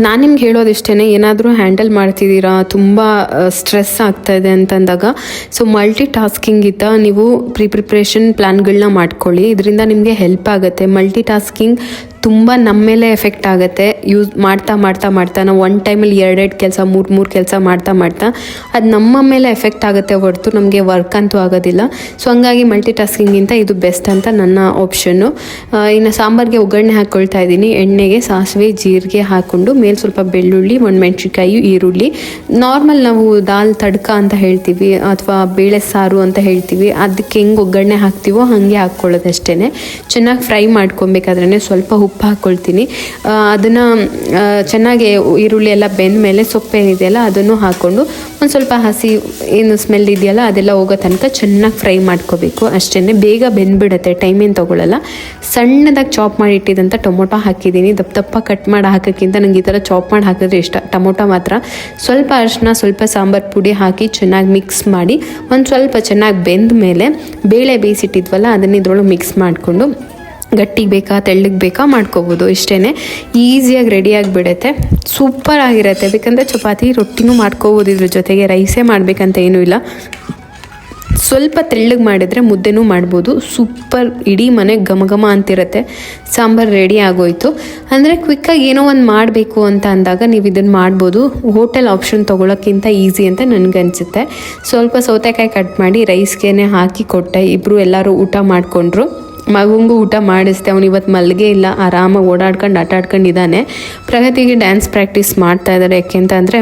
ನಾನು ನಿಮ್ಗೆ ಹೇಳೋದಿಷ್ಟೇ, ಏನಾದರೂ ಹ್ಯಾಂಡಲ್ ಮಾಡ್ತಿದ್ದೀರಾ, ತುಂಬ ಸ್ಟ್ರೆಸ್ ಆಗ್ತಾ ಇದೆ ಅಂತಂದಾಗ ಸೊ ಮಲ್ಟಿ ಟಾಸ್ಕಿಂಗ್ ಇದ್ದ ನೀವು ಪ್ರಿಪ್ರೇಷನ್ ಪ್ಲ್ಯಾನ್ಗಳನ್ನ ಮಾಡ್ಕೊಳ್ಳಿ. ಇದರಿಂದ ನಿಮಗೆ ಹೆಲ್ಪ್ ಆಗುತ್ತೆ. ಮಲ್ಟಿ ಟಾಸ್ಕಿಂಗ್ ತುಂಬ ನಮ್ಮ ಮೇಲೆ ಎಫೆಕ್ಟ್ ಆಗುತ್ತೆ. ಯೂಸ್ ಮಾಡ್ತಾ ನಾವು ಒನ್ ಟೈಮಲ್ಲಿ ಎರಡೆರಡು ಕೆಲಸ ಮೂರು ಕೆಲಸ ಮಾಡ್ತಾ ಅದು ನಮ್ಮ ಮೇಲೆ ಎಫೆಕ್ಟ್ ಆಗುತ್ತೆ ಹೊರತು ನಮಗೆ ವರ್ಕ್ ಅಂತೂ ಆಗೋದಿಲ್ಲ. ಸೊ ಹಂಗಾಗಿ ಮಲ್ಟಿ ಟಾಸ್ಕಿಂಗಿಂತ ಇದು ಬೆಸ್ಟ್ ಅಂತ ನನ್ನ ಆಪ್ಷನ್ನು. ಇನ್ನು ಸಾಂಬಾರಿಗೆ ಒಗ್ಗರಣೆ ಹಾಕ್ಕೊಳ್ತಾ ಇದ್ದೀನಿ. ಎಣ್ಣೆಗೆ ಸಾಸಿವೆ ಜೀರಿಗೆ ಹಾಕ್ಕೊಂಡು ಮೇಲೆ ಸ್ವಲ್ಪ ಬೆಳ್ಳುಳ್ಳಿ, ಮೆಣಸಿನ್ಕಾಯಿ, ಈರುಳ್ಳಿ, ನಾರ್ಮಲ್ ನಾವು ದಾಲ್ ತಡ್ಕ ಅಂತ ಹೇಳ್ತೀವಿ ಅಥವಾ ಬೇಳೆ ಸಾರು ಅಂತ ಹೇಳ್ತೀವಿ, ಅದಕ್ಕೆ ಹೆಂಗೆ ಒಗ್ಗರಣೆ ಹಾಕ್ತೀವೋ ಹಾಗೆ ಹಾಕ್ಕೊಳ್ಳೋದು ಅಷ್ಟೇ. ಚೆನ್ನಾಗಿ ಫ್ರೈ ಮಾಡ್ಕೊಬೇಕಾದ್ರೆ ಸ್ವಲ್ಪ ಉಪ್ಪು ಹಾಕ್ಕೊಳ್ತೀನಿ. ಅದನ್ನು ಚೆನ್ನಾಗಿ ಈರುಳ್ಳಿ ಎಲ್ಲ ಬೆಂದ ಮೇಲೆ ಸೊಪ್ಪೇನಿದೆಯಲ್ಲ ಅದನ್ನು ಹಾಕ್ಕೊಂಡು ಒಂದು ಸ್ವಲ್ಪ ಹಸಿ ಏನು ಸ್ಮೆಲ್ ಇದೆಯಲ್ಲ ಅದೆಲ್ಲ ಹೋಗೋ ತನಕ ಚೆನ್ನಾಗಿ ಫ್ರೈ ಮಾಡ್ಕೋಬೇಕು ಅಷ್ಟೇ. ಬೇಗ ಬೆಂದ್ಬಿಡುತ್ತೆ, ಟೈಮ್ ಏನು ತೊಗೊಳ್ಳಲ್ಲ. ಸಣ್ಣದಾಗಿ ಚಾಪ್ ಮಾಡಿ ಇಟ್ಟಿದ್ದಂಥ ಟೊಮೊಟೊ ಹಾಕಿದ್ದೀನಿ. ದಪ್ಪ ಕಟ್ ಮಾಡಿ ಹಾಕೋಕ್ಕಿಂತ ನನಗೆ ಈ ಥರ ಚಾಪ್ ಮಾಡಿ ಹಾಕಿದ್ರೆ ಇಷ್ಟ. ಟೊಮೊಟೊ ಮಾತ್ರ ಸ್ವಲ್ಪ ಅರಿಶಿನ, ಸ್ವಲ್ಪ ಸಾಂಬಾರು ಪುಡಿ ಹಾಕಿ ಚೆನ್ನಾಗಿ ಮಿಕ್ಸ್ ಮಾಡಿ ಒಂದು ಸ್ವಲ್ಪ ಚೆನ್ನಾಗಿ ಬೆಂದ ಮೇಲೆ ಬೇಳೆ ಬೇಯಿಸಿಟ್ಟಿದ್ವಲ್ಲ ಅದನ್ನ ಇದ್ರೊಳಗೆ ಮಿಕ್ಸ್ ಮಾಡಿಕೊಂಡು ಗಟ್ಟಿಗೆ ಬೇಕಾ ತೆಳ್ಳಗೆ ಬೇಕಾ ಮಾಡ್ಕೋಬೋದು. ಇಷ್ಟೇ, ಈಸಿಯಾಗಿ ರೆಡಿಯಾಗಿಬಿಡುತ್ತೆ. ಸೂಪರ್ ಆಗಿರುತ್ತೆ. ಬೇಕಂದರೆ ಚಪಾತಿ ರೊಟ್ಟಿನೂ ಮಾಡ್ಕೋಬೋದು. ಇದ್ರ ಜೊತೆಗೆ ರೈಸೇ ಮಾಡಬೇಕಂತ ಏನೂ ಇಲ್ಲ. ಸ್ವಲ್ಪ ತೆಳ್ಳಗೆ ಮಾಡಿದರೆ ಮುದ್ದೆನೂ ಮಾಡ್ಬೋದು. ಸೂಪರ್, ಇಡೀ ಮನೆ ಘಮ ಅಂತಿರುತ್ತೆ. ಸಾಂಬಾರು ರೆಡಿ ಆಗೋಯ್ತು. ಅಂದರೆ ಕ್ವಿಕ್ಕಾಗಿ ಏನೋ ಒಂದು ಮಾಡಬೇಕು ಅಂತ ಅಂದಾಗ ನೀವು ಇದನ್ನು ಮಾಡ್ಬೋದು. ಹೋಟೆಲ್ ಆಪ್ಷನ್ ತೊಗೊಳೋಕ್ಕಿಂತ ಈಸಿ ಅಂತ ನನಗನ್ಸುತ್ತೆ. ಸ್ವಲ್ಪ ಸೌತೆಕಾಯಿ ಕಟ್ ಮಾಡಿ ರೈಸ್ಗೆ ಹಾಕಿ ಕೊಟ್ಟೆ. ಇಬ್ಬರು ಎಲ್ಲರೂ ಊಟ ಮಾಡಿಕೊಂಡ್ರು. ಮಗುಂಗೂ ಊಟ ಮಾಡಿಸ್ದೆ. ಅವ್ನು ಇವತ್ತು ಮಲ್ಗೆ ಇಲ್ಲ, ಆರಾಮಾಗಿ ಓಡಾಡ್ಕೊಂಡು ಆಟ ಆಡ್ಕೊಂಡಿದ್ದಾನೆ. ಪ್ರಗತಿಗೆ ಡ್ಯಾನ್ಸ್ ಪ್ರಾಕ್ಟೀಸ್ ಮಾಡ್ತಾ ಇದ್ದಾರೆ. ಯಾಕೆಂತಂದರೆ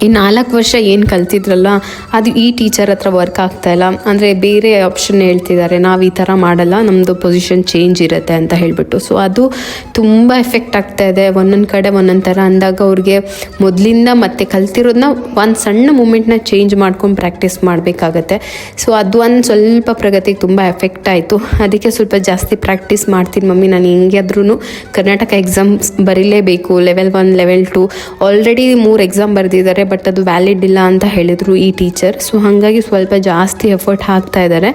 ಈ 4 ವರ್ಷ ಏನು ಕಲ್ತಿದ್ರಲ್ಲ ಅದು ಈ ಟೀಚರ್ ಹತ್ರ ವರ್ಕ್ ಆಗ್ತಾಯಿಲ್ಲ. ಅಂದರೆ ಬೇರೆ ಆಪ್ಷನ್ ಹೇಳ್ತಿದ್ದಾರೆ, ನಾವು ಈ ಥರ ಮಾಡಲ್ಲ, ನಮ್ಮದು ಪೊಸಿಷನ್ ಚೇಂಜ್ ಇರುತ್ತೆ ಅಂತ ಹೇಳಿಬಿಟ್ಟು. ಸೊ ಅದು ತುಂಬ ಎಫೆಕ್ಟ್ ಆಗ್ತಾಯಿದೆ. ಒಂದೊಂದು ಕಡೆ ಒಂದೊಂದು ಥರ ಅಂದಾಗ ಅವ್ರಿಗೆ ಮೊದಲಿಂದ ಮತ್ತೆ ಕಲ್ತಿರೋದನ್ನ ಒಂದು ಸಣ್ಣ ಮೂಮೆಂಟ್ನ ಚೇಂಜ್ ಮಾಡ್ಕೊಂಡು ಪ್ರಾಕ್ಟೀಸ್ ಮಾಡಬೇಕಾಗತ್ತೆ. ಸೊ ಅದು ಒಂದು ಸ್ವಲ್ಪ ಪ್ರಗತಿಗೆ ತುಂಬ ಎಫೆಕ್ಟ್ ಆಯಿತು. ಅದಕ್ಕೆ ಸ್ವಲ್ಪ ಜಾಸ್ತಿ ಪ್ರಾಕ್ಟೀಸ್ ಮಾಡ್ತೀನಿ ಮಮ್ಮಿ, ನಾನು ಹೆಂಗೆ ಆದ್ರೂ ಕರ್ನಾಟಕ ಎಕ್ಸಾಮ್ಸ್ ಬರೀಲೇಬೇಕು, ಲೆವೆಲ್ 1 ಲೆವೆಲ್ 2 ಆಲ್ರೆಡಿ 3 ಎಕ್ಸಾಮ್ ಬರೆದಿದ್ದಾರೆ. ಬಟ್ ಅದು ವ್ಯಾಲಿಡ್ ಇಲ್ಲ ಅಂತ ಹೇಳಿದರು ಈ ಟೀಚರ್. ಸೊ ಹಾಗಾಗಿ ಸ್ವಲ್ಪ ಜಾಸ್ತಿ ಎಫರ್ಟ್ ಹಾಕ್ತಾ ಇದ್ದಾರೆ.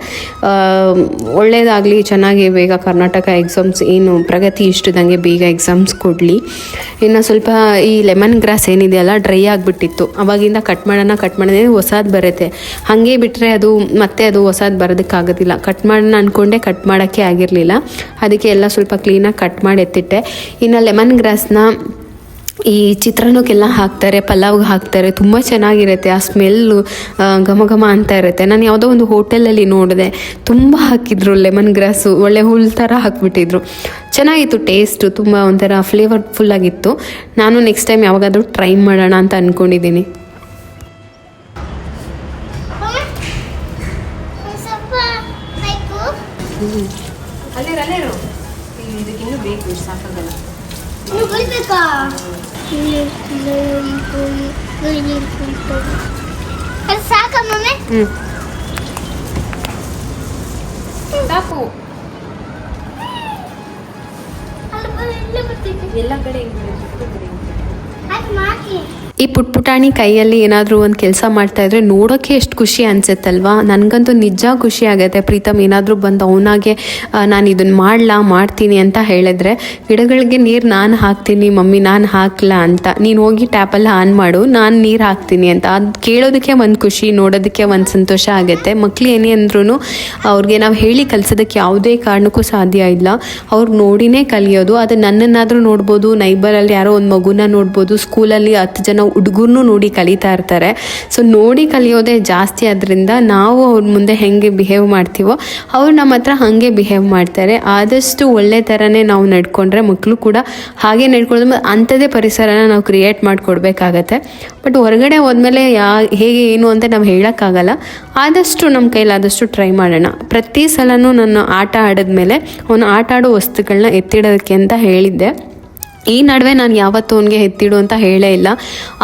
ಒಳ್ಳೆಯದಾಗಲಿ, ಚೆನ್ನಾಗಿ ಬೇಗ ಕರ್ನಾಟಕ ಎಕ್ಸಾಮ್ಸ್ ಏನು ಪ್ರಗತಿ ಇಷ್ಟದಂಗೆ ಬೇಗ ಎಕ್ಸಾಮ್ಸ್ ಕೊಡಲಿ. ಇನ್ನು ಸ್ವಲ್ಪ ಈ ಲೆಮನ್ ಗ್ರಾಸ್ ಏನಿದೆಯಲ್ಲ ಡ್ರೈ ಆಗಿಬಿಟ್ಟಿತ್ತು. ಅವಾಗಿಂದ ಕಟ್ ಮಾಡೋಣ ಹೊಸದು ಬರುತ್ತೆ. ಹಾಗೆ ಬಿಟ್ಟರೆ ಅದು ಮತ್ತೆ ಅದು ಹೊಸದು ಬರೋದಕ್ಕಾಗೋದಿಲ್ಲ. ಕಟ್ ಮಾಡೋಣ ಅಂದ್ಕೊಂಡೆ ಕಟ್ ಮಾಡೋಕ್ಕೆ ಆಗಿರಲಿಲ್ಲ. ಅದಕ್ಕೆ ಎಲ್ಲ ಸ್ವಲ್ಪ ಕ್ಲೀನಾಗಿ ಕಟ್ ಮಾಡಿ ಎತ್ತಿಟ್ಟೆ. ಇನ್ನು ಲೆಮನ್ ಗ್ರಾಸ್ನ ಈ ಚಿತ್ರಾನ್ನಕ್ಕೆಲ್ಲ ಹಾಕ್ತಾರೆ, ಪಲಾವ್ಗೆ ಹಾಕ್ತಾರೆ, ತುಂಬ ಚೆನ್ನಾಗಿರುತ್ತೆ. ಆ ಸ್ಮೆಲ್ಲು ಘಮ ಅಂತ ಇರುತ್ತೆ. ನಾನು ಯಾವುದೋ ಒಂದು ಹೋಟೆಲಲ್ಲಿ ನೋಡಿದೆ, ತುಂಬ ಹಾಕಿದ್ರು ಲೆಮನ್ ಗ್ರಾಸು, ಒಳ್ಳೆ ಹುಲ್ ಥರ ಹಾಕ್ಬಿಟ್ಟಿದ್ರು. ಚೆನ್ನಾಗಿತ್ತು ಟೇಸ್ಟು, ತುಂಬ ಒಂಥರ ಫ್ಲೇವರ್ಫುಲ್ಲಾಗಿತ್ತು. ನಾನು ನೆಕ್ಸ್ಟ್ ಟೈಮ್ ಯಾವಾಗಾದರೂ ಟ್ರೈ ಮಾಡೋಣ ಅಂತ ಅಂದ್ಕೊಂಡಿದ್ದೀನಿ. ಇನ್ನೂ ಬೇಕು, ಸಾಕಾಗಲ್ಲ. ಸಾಕ ಮಮ್ಮಿ? ಸಾಕು. ಎಲ್ಲ ಕಡೆ ಈ ಪುಟಾಣಿ ಕೈಯಲ್ಲಿ ಏನಾದರೂ ಒಂದು ಕೆಲಸ ಮಾಡ್ತಾಯಿದ್ರೆ ನೋಡೋಕ್ಕೆ ಎಷ್ಟು ಖುಷಿ ಅನಿಸುತ್ತಲ್ವಾ. ನನಗಂತೂ ನಿಜ ಖುಷಿ ಆಗುತ್ತೆ. ಪ್ರೀತಮ್ ಏನಾದರೂ ಬಂದು ಅವನಾಗೆ ನಾನು ಇದನ್ನು ಮಾಡ್ತೀನಿ ಅಂತ ಹೇಳಿದ್ರೆ, ಗಿಡಗಳಿಗೆ ನೀರು ನಾನು ಹಾಕ್ತೀನಿ ಮಮ್ಮಿ, ನಾನು ಹಾಕಲ್ಲ ಅಂತ, ನೀನು ಹೋಗಿ ಟ್ಯಾಪಲ್ಲಿ ಆನ್ ಮಾಡು, ನಾನು ನೀರು ಹಾಕ್ತೀನಿ ಅಂತ. ಅದು ಕೇಳೋದಕ್ಕೆ ಒಂದು ಖುಷಿ, ನೋಡೋದಕ್ಕೆ ಒಂದು ಸಂತೋಷ ಆಗುತ್ತೆ. ಮಕ್ಳು ಏನೇ ಅಂದ್ರೂ ಅವ್ರಿಗೆ ನಾವು ಹೇಳಿ ಕಲಿಸೋದಕ್ಕೆ ಯಾವುದೇ ಕಾರಣಕ್ಕೂ ಸಾಧ್ಯ ಇಲ್ಲ. ಅವ್ರು ನೋಡಿನೇ ಕಲಿಯೋದು. ಅದು ನನ್ನನ್ನಾದರೂ ನೋಡ್ಬೋದು, ನೈಬರಲ್ಲಿ ಯಾರೋ ಒಂದು ಮಗುನ ನೋಡ್ಬೋದು, ಸ್ಕೂಲಲ್ಲಿ 10 ಜನ ಹುಡುಗರನ್ನೂ ನೋಡಿ ಕಲಿತಾ ಇರ್ತಾರೆ. ಸೊ ನೋಡಿ ಕಲಿಯೋದೇ ಜಾಸ್ತಿ. ಅದರಿಂದ ನಾವು ಅವ್ರ ಮುಂದೆ ಹೆಂಗೆ ಬಿಹೇವ್ ಮಾಡ್ತೀವೋ ಅವ್ರು ನಮ್ಮ ಹತ್ರ ಹಾಗೆ ಬಿಹೇವ್ ಮಾಡ್ತಾರೆ. ಆದಷ್ಟು ಒಳ್ಳೆ ಥರನೇ ನಾವು ನಡ್ಕೊಂಡ್ರೆ ಮಕ್ಕಳು ಕೂಡ ಹಾಗೆ ನಡ್ಕೊಳ್ಳೋದು. ಅಂಥದ್ದೇ ಪರಿಸರನ ನಾವು ಕ್ರಿಯೇಟ್ ಮಾಡಿಕೊಡ್ಬೇಕಾಗತ್ತೆ. ಬಟ್ ಹೊರಗಡೆ ಹೋದ್ಮೇಲೆ ಹೇಗೆ ಏನು ಅಂತ ನಾವು ಹೇಳೋಕ್ಕಾಗಲ್ಲ. ಆದಷ್ಟು ನಮ್ಮ ಕೈಲಾದಷ್ಟು ಟ್ರೈ ಮಾಡೋಣ. ಪ್ರತಿ ಸಲನೂ ನಾನು ಆಟ ಆಡಿದ್ಮೇಲೆ ಅವನು ಆಟ ಆಡೋ ವಸ್ತುಗಳನ್ನ ಎತ್ತಿಡೋದಕ್ಕೆ ಅಂತ ಹೇಳಿದ್ದೆ. ಈ ನಡುವೆ ನಾನು ಯಾವತ್ತೂ ಅವನಿಗೆ ಎತ್ತಿಡು ಅಂತ ಹೇಳೇ ಇಲ್ಲ.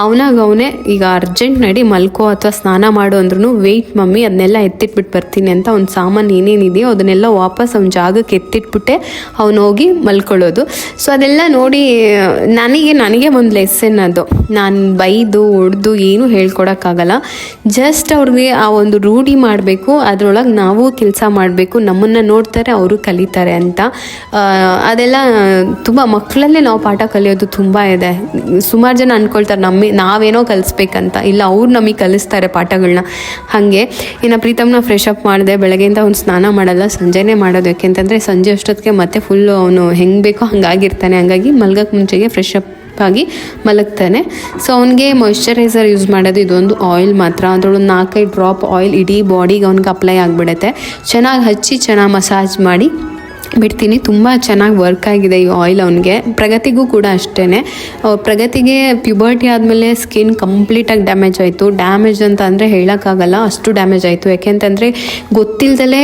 ಅವನಾಗವನೇ ಈಗ ಅರ್ಜೆಂಟ್ ನಡಿ ಮಲ್ಕೋ ಅಥವಾ ಸ್ನಾನ ಮಾಡು ಅಂದ್ರೂ ವೆಯ್ಟ್ ಮಮ್ಮಿ, ಅದನ್ನೆಲ್ಲ ಎತ್ತಿಟ್ಬಿಟ್ಟು ಬರ್ತೀನಿ ಅಂತ ಅವ್ನ ಸಾಮಾನು ಏನೇನಿದೆಯೋ ಅದನ್ನೆಲ್ಲ ವಾಪಸ್ ಅವ್ನ ಜಾಗಕ್ಕೆ ಎತ್ತಿಟ್ಬಿಟ್ಟೆ ಅವ್ನು ಹೋಗಿ ಮಲ್ಕೊಳ್ಳೋದು. ಸೊ ಅದೆಲ್ಲ ನೋಡಿ ನನಗೆ ಒಂದು ಲೆಸನ್ ಅದು. ನಾನು ಬೈದು ಹೊಡೆದು ಏನೂ ಹೇಳ್ಕೊಡೋಕ್ಕಾಗಲ್ಲ. ಜಸ್ಟ್ ಅವ್ರಿಗೆ ಆ ಒಂದು ರೂಢಿ ಮಾಡಬೇಕು, ಅದರೊಳಗೆ ನಾವು ಕೆಲಸ ಮಾಡಬೇಕು, ನಮ್ಮನ್ನು ನೋಡ್ತಾರೆ ಅವರು ಕಲಿತಾರೆ ಅಂತ. ಅದೆಲ್ಲ ತುಂಬ ಮಕ್ಕಳಲ್ಲೇ ನಾವು ಪಾಠ ಕಲಿಯೋದು ತುಂಬ ಇದೆ. ಸುಮಾರು ಜನ ಅಂದ್ಕೊಳ್ತಾರೆ ನಾವೇನೋ ಕಲಿಸ್ಬೇಕಂತ, ಇಲ್ಲ ಅವ್ರು ನಮಗೆ ಕಲಿಸ್ತಾರೆ ಪಾಠಗಳನ್ನ. ಹಾಗೆ ಇನ್ನು ಪ್ರೀತಮ್ನ ಫ್ರೆಶ್ ಅಪ್ ಮಾಡಿದೆ. ಬೆಳಗ್ಗೆಯಿಂದ ಅವ್ನು ಸ್ನಾನ ಮಾಡಲ್ಲ, ಸಂಜೆನೇ ಮಾಡೋದು. ಯಾಕೆಂತಂದರೆ ಸಂಜೆ ಅಷ್ಟೊತ್ತಿಗೆ ಮತ್ತೆ ಫುಲ್ಲು ಅವನು ಹೆಂಗೆ ಬೇಕೋ ಹಂಗಾಗಿರ್ತಾನೆ. ಹಾಗಾಗಿ ಮಲ್ಗಕ್ಕೆ ಮುಂಚೆಗೆ ಫ್ರೆಶ್ ಅಪ್ ಆಗಿ ಮಲಗ್ತಾನೆ. ಸೊ ಅವನಿಗೆ ಮಾಯ್ಶ್ಚರೈಸರ್ ಯೂಸ್ ಮಾಡೋದು ಇದೊಂದು ಆಯಿಲ್ ಮಾತ್ರ. ಅದರೊಳಗೆ 4-5 ಡ್ರಾಪ್ ಆಯಿಲ್ ಇಡೀ ಬಾಡಿಗೆ ಅವ್ನಿಗೆ ಅಪ್ಲೈ ಆಗಿಬಿಡುತ್ತೆ. ಚೆನ್ನಾಗಿ ಹಚ್ಚಿ ಚೆನ್ನಾಗಿ ಮಸಾಜ್ ಮಾಡಿ ಬಿಡ್ತೀನಿ. ತುಂಬ ಚೆನ್ನಾಗಿ ವರ್ಕ್ ಆಗಿದೆ ಈ ಆಯಿಲ್ ಅವನಿಗೆ. ಪ್ರಗತಿಗೂ ಕೂಡ ಅಷ್ಟೇ. ಪ್ರಗತಿಗೆ ಪ್ಯುಬರ್ಟಿ ಆದಮೇಲೆ ಸ್ಕಿನ್ ಕಂಪ್ಲೀಟಾಗಿ ಡ್ಯಾಮೇಜ್ ಆಯಿತು. ಡ್ಯಾಮೇಜ್ ಅಂತ ಅಂದರೆ ಹೇಳೋಕ್ಕಾಗಲ್ಲ, ಅಷ್ಟು ಡ್ಯಾಮೇಜ್ ಆಯಿತು. ಯಾಕೆಂತಂದರೆ ಗೊತ್ತಿಲ್ಲದಲೇ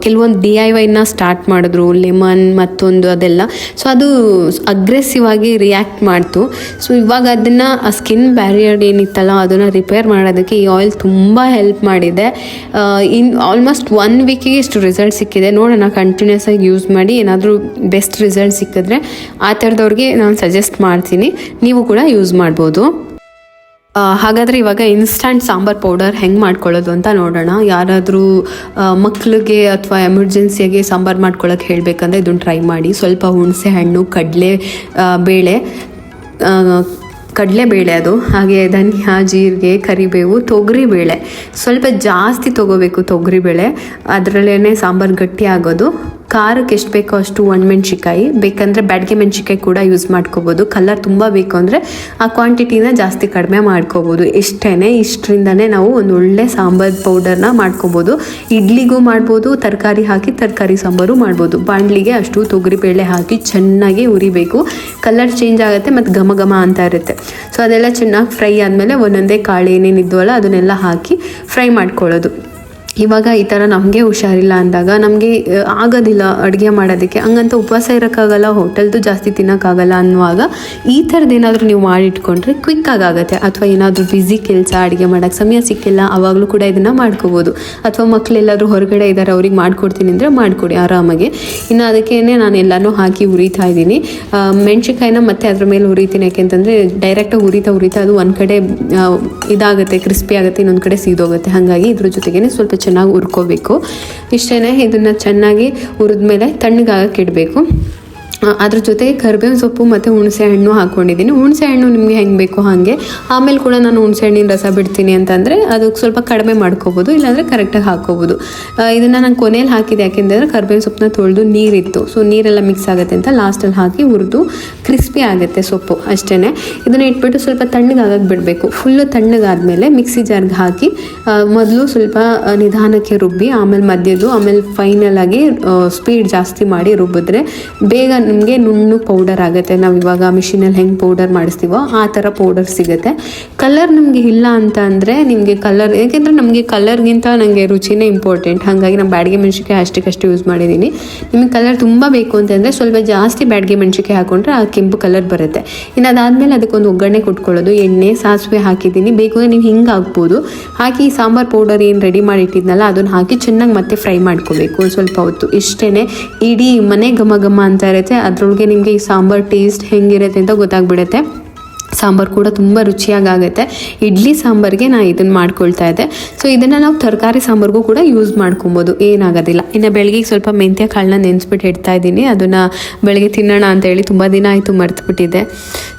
ಕೆಲವೊಂದು DIYನ ಸ್ಟಾರ್ಟ್ ಮಾಡಿದ್ರು, ಲೆಮನ್ ಮತ್ತೊಂದು ಅದೆಲ್ಲ. ಸೊ ಅದು ಅಗ್ರೆಸಿವ್ ಆಗಿ ರಿಯಾಕ್ಟ್ ಮಾಡ್ತು. ಸೊ ಇವಾಗ ಅದನ್ನು ಆ ಸ್ಕಿನ್ ಬ್ಯಾರಿಯರ್ ಏನಿತ್ತಲ್ಲ ಅದನ್ನು ರಿಪೇರ್ ಮಾಡೋದಕ್ಕೆ ಈ ಆಯಿಲ್ ತುಂಬ ಹೆಲ್ಪ್ ಮಾಡಿದೆ. ಆಲ್ಮೋಸ್ಟ್ 1 ವೀಕಿಗೆ ಇಷ್ಟು ರಿಸಲ್ಟ್ ಸಿಕ್ಕಿದೆ. ನೋಡೋಣ ಕಂಟಿನ್ಯೂಸ್ ಆಗಿ ಯೂಸ್ ಮಾಡಿ ಏನಾದರೂ ಬೆಸ್ಟ್ ರಿಸಲ್ಟ್ ಸಿಕ್ಕಿದ್ರೆ ಆ ಥರದವ್ರಿಗೆ ನಾನು ಸಜೆಸ್ಟ್ ಮಾಡ್ತೀನಿ. ನೀವು ಕೂಡ ಯೂಸ್ ಮಾಡ್ಬೋದು. ಹಾಗಾದರೆ ಇವಾಗ ಇನ್ಸ್ಟಂಟ್ ಸಾಂಬಾರ್ ಪೌಡರ್ ಹೆಂಗೆ ಮಾಡ್ಕೊಳ್ಳೋದು ಅಂತ ನೋಡೋಣ. ಯಾರಾದರೂ ಮಕ್ಕಳಿಗೆ ಅಥವಾ ಎಮರ್ಜೆನ್ಸಿಯಾಗಿ ಸಾಂಬಾರು ಮಾಡ್ಕೊಳ್ಳೋಕೆ ಹೇಳಬೇಕಂದ್ರೆ ಇದನ್ನು ಟ್ರೈ ಮಾಡಿ. ಸ್ವಲ್ಪ ಹುಣಸೆ ಹಣ್ಣು, ಕಡಲೆಬೇಳೆ ಅದು, ಹಾಗೆ ಧನಿಯಾ, ಜೀರಿಗೆ, ಕರಿಬೇವು, ತೊಗರಿಬೇಳೆ ಸ್ವಲ್ಪ ಜಾಸ್ತಿ ತೊಗೋಬೇಕು. ತೊಗರಿಬೇಳೆ ಅದರಲ್ಲೇ ಸಾಂಬಾರು ಗಟ್ಟಿ ಆಗೋದು. ಖಾರಕ್ಕೆ ಎಷ್ಟು ಬೇಕೋ ಅಷ್ಟು ಒಣಮೆಣ್ಸಿಕಾಯಿ, ಬೇಕಂದರೆ ಬ್ಯಾಡಗೆ ಮೆಣ್ಸಿಕಾಯಿ ಕೂಡ ಯೂಸ್ ಮಾಡ್ಕೋಬೋದು. ಕಲರ್ ತುಂಬ ಬೇಕು ಅಂದರೆ ಆ ಕ್ವಾಂಟಿಟಿನ ಜಾಸ್ತಿ ಕಡಿಮೆ ಮಾಡ್ಕೋಬೋದು. ಇಷ್ಟರಿಂದನೇ ನಾವು ಒಂದು ಒಳ್ಳೆ ಸಾಂಬಾರು ಪೌಡರ್ನ ಮಾಡ್ಕೋಬೋದು. ಇಡ್ಲಿಗೂ ಮಾಡ್ಬೋದು, ತರಕಾರಿ ಹಾಕಿ ತರಕಾರಿ ಸಾಂಬಾರು ಮಾಡ್ಬೋದು. ಬಾಣಲಿಗೆ ಅಷ್ಟು ತೊಗರಿಬೇಳೆ ಹಾಕಿ ಚೆನ್ನಾಗಿ ಉರಿಬೇಕು. ಕಲರ್ ಚೇಂಜ್ ಆಗುತ್ತೆ ಮತ್ತು ಘಮ ಘಮ ಅಂತ ಇರುತ್ತೆ. ಸೊ ಅದೆಲ್ಲ ಚೆನ್ನಾಗಿ ಫ್ರೈ ಆದಮೇಲೆ ಒಂದೊಂದೇ ಕಾಳು ಏನೇನಿದ್ವಲ್ಲ ಅದನ್ನೆಲ್ಲ ಹಾಕಿ ಫ್ರೈ ಮಾಡ್ಕೊಳ್ಳೋದು. ಇವಾಗ ಈ ಥರ ನಮಗೆ ಹುಷಾರಿಲ್ಲ ಅಂದಾಗ, ನಮಗೆ ಆಗೋದಿಲ್ಲ ಅಡುಗೆ ಮಾಡೋದಕ್ಕೆ, ಹಂಗಂತ ಉಪವಾಸ ಇರೋಕ್ಕಾಗಲ್ಲ, ಹೋಟೆಲ್ದು ಜಾಸ್ತಿ ತಿನ್ನೋಕ್ಕಾಗಲ್ಲ ಅನ್ನುವಾಗ ಈ ಥರದ್ದು ಏನಾದರೂ ನೀವು ಮಾಡಿಟ್ಕೊಂಡ್ರೆ ಕ್ವಿಕ್ಕಾಗಿ ಆಗುತ್ತೆ. ಅಥವಾ ಏನಾದರೂ ಬ್ಯುಸಿ ಕೆಲಸ, ಅಡುಗೆ ಮಾಡೋಕ್ಕೆ ಸಮಯ ಸಿಕ್ಕಿಲ್ಲ ಆವಾಗಲೂ ಕೂಡ ಇದನ್ನು ಮಾಡ್ಕೋಬೋದು. ಅಥವಾ ಮಕ್ಕಳೆಲ್ಲಾದರೂ ಹೊರಗಡೆ ಇದ್ದಾರೆ ಅವ್ರಿಗೆ ಮಾಡಿಕೊಡ್ತೀನಿ ಅಂದರೆ ಮಾಡಿಕೊಡಿ ಆರಾಮಾಗಿ. ಇನ್ನು ಅದಕ್ಕೇ ನಾನು ಎಲ್ಲನೂ ಹಾಕಿ ಉರಿತಾ ಇದ್ದೀನಿ. ಮೆಣ್ಸಿಕಾಯಿನ ಮತ್ತೆ ಅದ್ರ ಮೇಲೆ ಉರಿತೀನಿ. ಯಾಕೆಂತಂದರೆ ಡೈರೆಕ್ಟಾಗಿ ಉರಿತಾ ಅದು ಒಂದು ಕಡೆ ಇದಾಗುತ್ತೆ, ಕ್ರಿಸ್ಪಿ ಆಗುತ್ತೆ, ಇನ್ನೊಂದು ಕಡೆ ಸೀದೋಗುತ್ತೆ. ಹಾಗಾಗಿ ಇದ್ರ ಜೊತೆಗೇ ಸ್ವಲ್ಪ ಚೆನ್ನಾಗಿ ಹುರ್ಕೋಬೇಕು. ಇಷ್ಟೇ. ಇದನ್ನು ಚೆನ್ನಾಗಿ ಹುರಿದ್ಮೇಲೆ ತಣ್ಣಗಾಗಕ್ಕೆ ಇಡಬೇಕು. ಅದ್ರ ಜೊತೆಗೆ ಕರಿಬೇವಿನ ಸೊಪ್ಪು ಮತ್ತು ಹುಣಸೆ ಹಣ್ಣು ಹಾಕ್ಕೊಂಡಿದ್ದೀನಿ. ಹುಣಸೆ ಹಣ್ಣು ನಿಮಗೆ ಹೆಂಗೆ ಬೇಕೋ ಹಾಗೆ. ಆಮೇಲೆ ಕೂಡ ನಾನು ಹುಣಸೆ ಹಣ್ಣಿನ ರಸ ಬಿಡ್ತೀನಿ ಅಂತಂದರೆ ಅದಕ್ಕೆ ಸ್ವಲ್ಪ ಕಡಿಮೆ ಮಾಡ್ಕೋಬೋದು, ಇಲ್ಲಾಂದರೆ ಕರೆಕ್ಟಾಗಿ ಹಾಕ್ಕೋಬೋದು. ಇದನ್ನು ನಾನು ಕೊನೆಯಲ್ಲಿ ಹಾಕಿದೆ. ಯಾಕೆಂದರೆ ಕರಿಬೇವಿನ ಸೊಪ್ಪನ್ನ ತೊಳೆದು ನೀರಿತ್ತು, ಸೊ ನೀರೆಲ್ಲ ಮಿಕ್ಸ್ ಆಗುತ್ತೆ ಅಂತ ಲಾಸ್ಟಲ್ಲಿ ಹಾಕಿ ಹುರಿದು ಕ್ರಿಸ್ಪಿ ಆಗುತ್ತೆ ಸೊಪ್ಪು. ಅಷ್ಟೇ. ಇದನ್ನು ಇಟ್ಬಿಟ್ಟು ಸ್ವಲ್ಪ ತಣ್ಣಗಾಗಕ್ಕೆ ಬಿಡಬೇಕು. ಫುಲ್ಲು ತಣ್ಣಗಾದ್ಮೇಲೆ ಮಿಕ್ಸಿ ಜಾರ್ಗೆ ಹಾಕಿ ಮೊದಲು ಸ್ವಲ್ಪ ನಿಧಾನಕ್ಕೆ ರುಬ್ಬಿ, ಆಮೇಲೆ ಮಧ್ಯದ್ದು, ಆಮೇಲೆ ಫೈನಲ್ ಆಗಿ ಸ್ಪೀಡ್ ಜಾಸ್ತಿ ಮಾಡಿ ರುಬ್ಬಿದ್ರೆ ಬೇಗ ನಿಮಗೆ ನುಣ್ಣು ಪೌಡರ್ ಆಗುತ್ತೆ. ನಾವು ಇವಾಗ ಮಿಷಿನಲ್ಲಿ ಹೆಂಗೆ ಪೌಡರ್ ಮಾಡಿಸ್ತೀವೋ ಆ ಥರ ಪೌಡರ್ ಸಿಗುತ್ತೆ. ಕಲರ್ ನಮಗೆ ಇಲ್ಲ ಅಂತ ಅಂದರೆ ನಿಮಗೆ ಕಲರ್, ಏಕೆಂದರೆ ನಮಗೆ ಕಲರ್ಗಿಂತ ನನಗೆ ರುಚಿನೇ ಇಂಪಾರ್ಟೆಂಟ್. ಹಾಗಾಗಿ ನಾನು ಬ್ಯಾಡಗೆ ಮೆಣಸಿಕಾಯಿ ಅಷ್ಟಕ್ಕಷ್ಟು ಯೂಸ್ ಮಾಡಿದ್ದೀನಿ. ನಿಮಗೆ ಕಲರ್ ತುಂಬ ಬೇಕು ಅಂತಂದರೆ ಸ್ವಲ್ಪ ಜಾಸ್ತಿ ಬ್ಯಾಡಗೆ ಮೆಣಸಿಕಾಯಿ ಹಾಕೊಂಡ್ರೆ ಆ ಕೆಂಪು ಕಲರ್ ಬರುತ್ತೆ. ಇನ್ನು ಅದಾದಮೇಲೆ ಅದಕ್ಕೊಂದು ಒಗ್ಗರಣೆ ಕೊಟ್ಕೊಳ್ಳೋದು. ಎಣ್ಣೆ, ಸಾಸಿವೆ ಹಾಕಿದ್ದೀನಿ. ಬೇಕು ಅಂದರೆ ನೀವು ಹಿಂಗೆ ಹಾಕ್ಬೋದು. ಹಾಕಿ ಸಾಂಬಾರು ಪೌಡರ್ ಏನು ರೆಡಿ ಮಾಡಿ ಇಟ್ಟಿದ್ನಲ್ಲ ಅದನ್ನು ಹಾಕಿ ಚೆನ್ನಾಗಿ ಮತ್ತೆ ಫ್ರೈ ಮಾಡ್ಕೋಬೇಕು ಸ್ವಲ್ಪ ಹೊತ್ತು. ಇಷ್ಟೇ. ಇಡೀ ಮನೆ ಘಮ ಘಮ ಅಂತ ಇರುತ್ತೆ. ಅದರೊಳಗೆ ನಿಮಗೆ ಈ ಸಾಂಬಾರು ಟೇಸ್ಟ್ ಹೆಂಗಿರುತ್ತೆ ಅಂತ ಗೊತ್ತಾಗ್ಬಿಡುತ್ತೆ. ಸಾಂಬಾರು ಕೂಡ ತುಂಬ ರುಚಿಯಾಗುತ್ತೆ. ಇಡ್ಲಿ ಸಾಂಬಾರಿಗೆ ನಾನು ಇದನ್ನು ಮಾಡ್ಕೊಳ್ತಾ ಇದ್ದೆ. ಸೊ ಇದನ್ನು ನಾವು ತರಕಾರಿ ಸಾಂಬಾರಿಗೂ ಕೂಡ ಯೂಸ್ ಮಾಡ್ಕೊಬೋದು, ಏನಾಗೋದಿಲ್ಲ. ಇನ್ನು ಬೆಳಗ್ಗೆ ಸ್ವಲ್ಪ ಮೆಂತ್ಯ ಕಾಳನ್ನ ನೆನೆಸ್ಬಿಟ್ಟು ಇಡ್ತಾ ಇದ್ದೀನಿ. ಅದನ್ನು ಬೆಳಗ್ಗೆ ತಿನ್ನೋಣ ಅಂತೇಳಿ ತುಂಬ ದಿನ ಆಯಿತು, ಮರ್ತುಬಿಟ್ಟಿದ್ದೆ.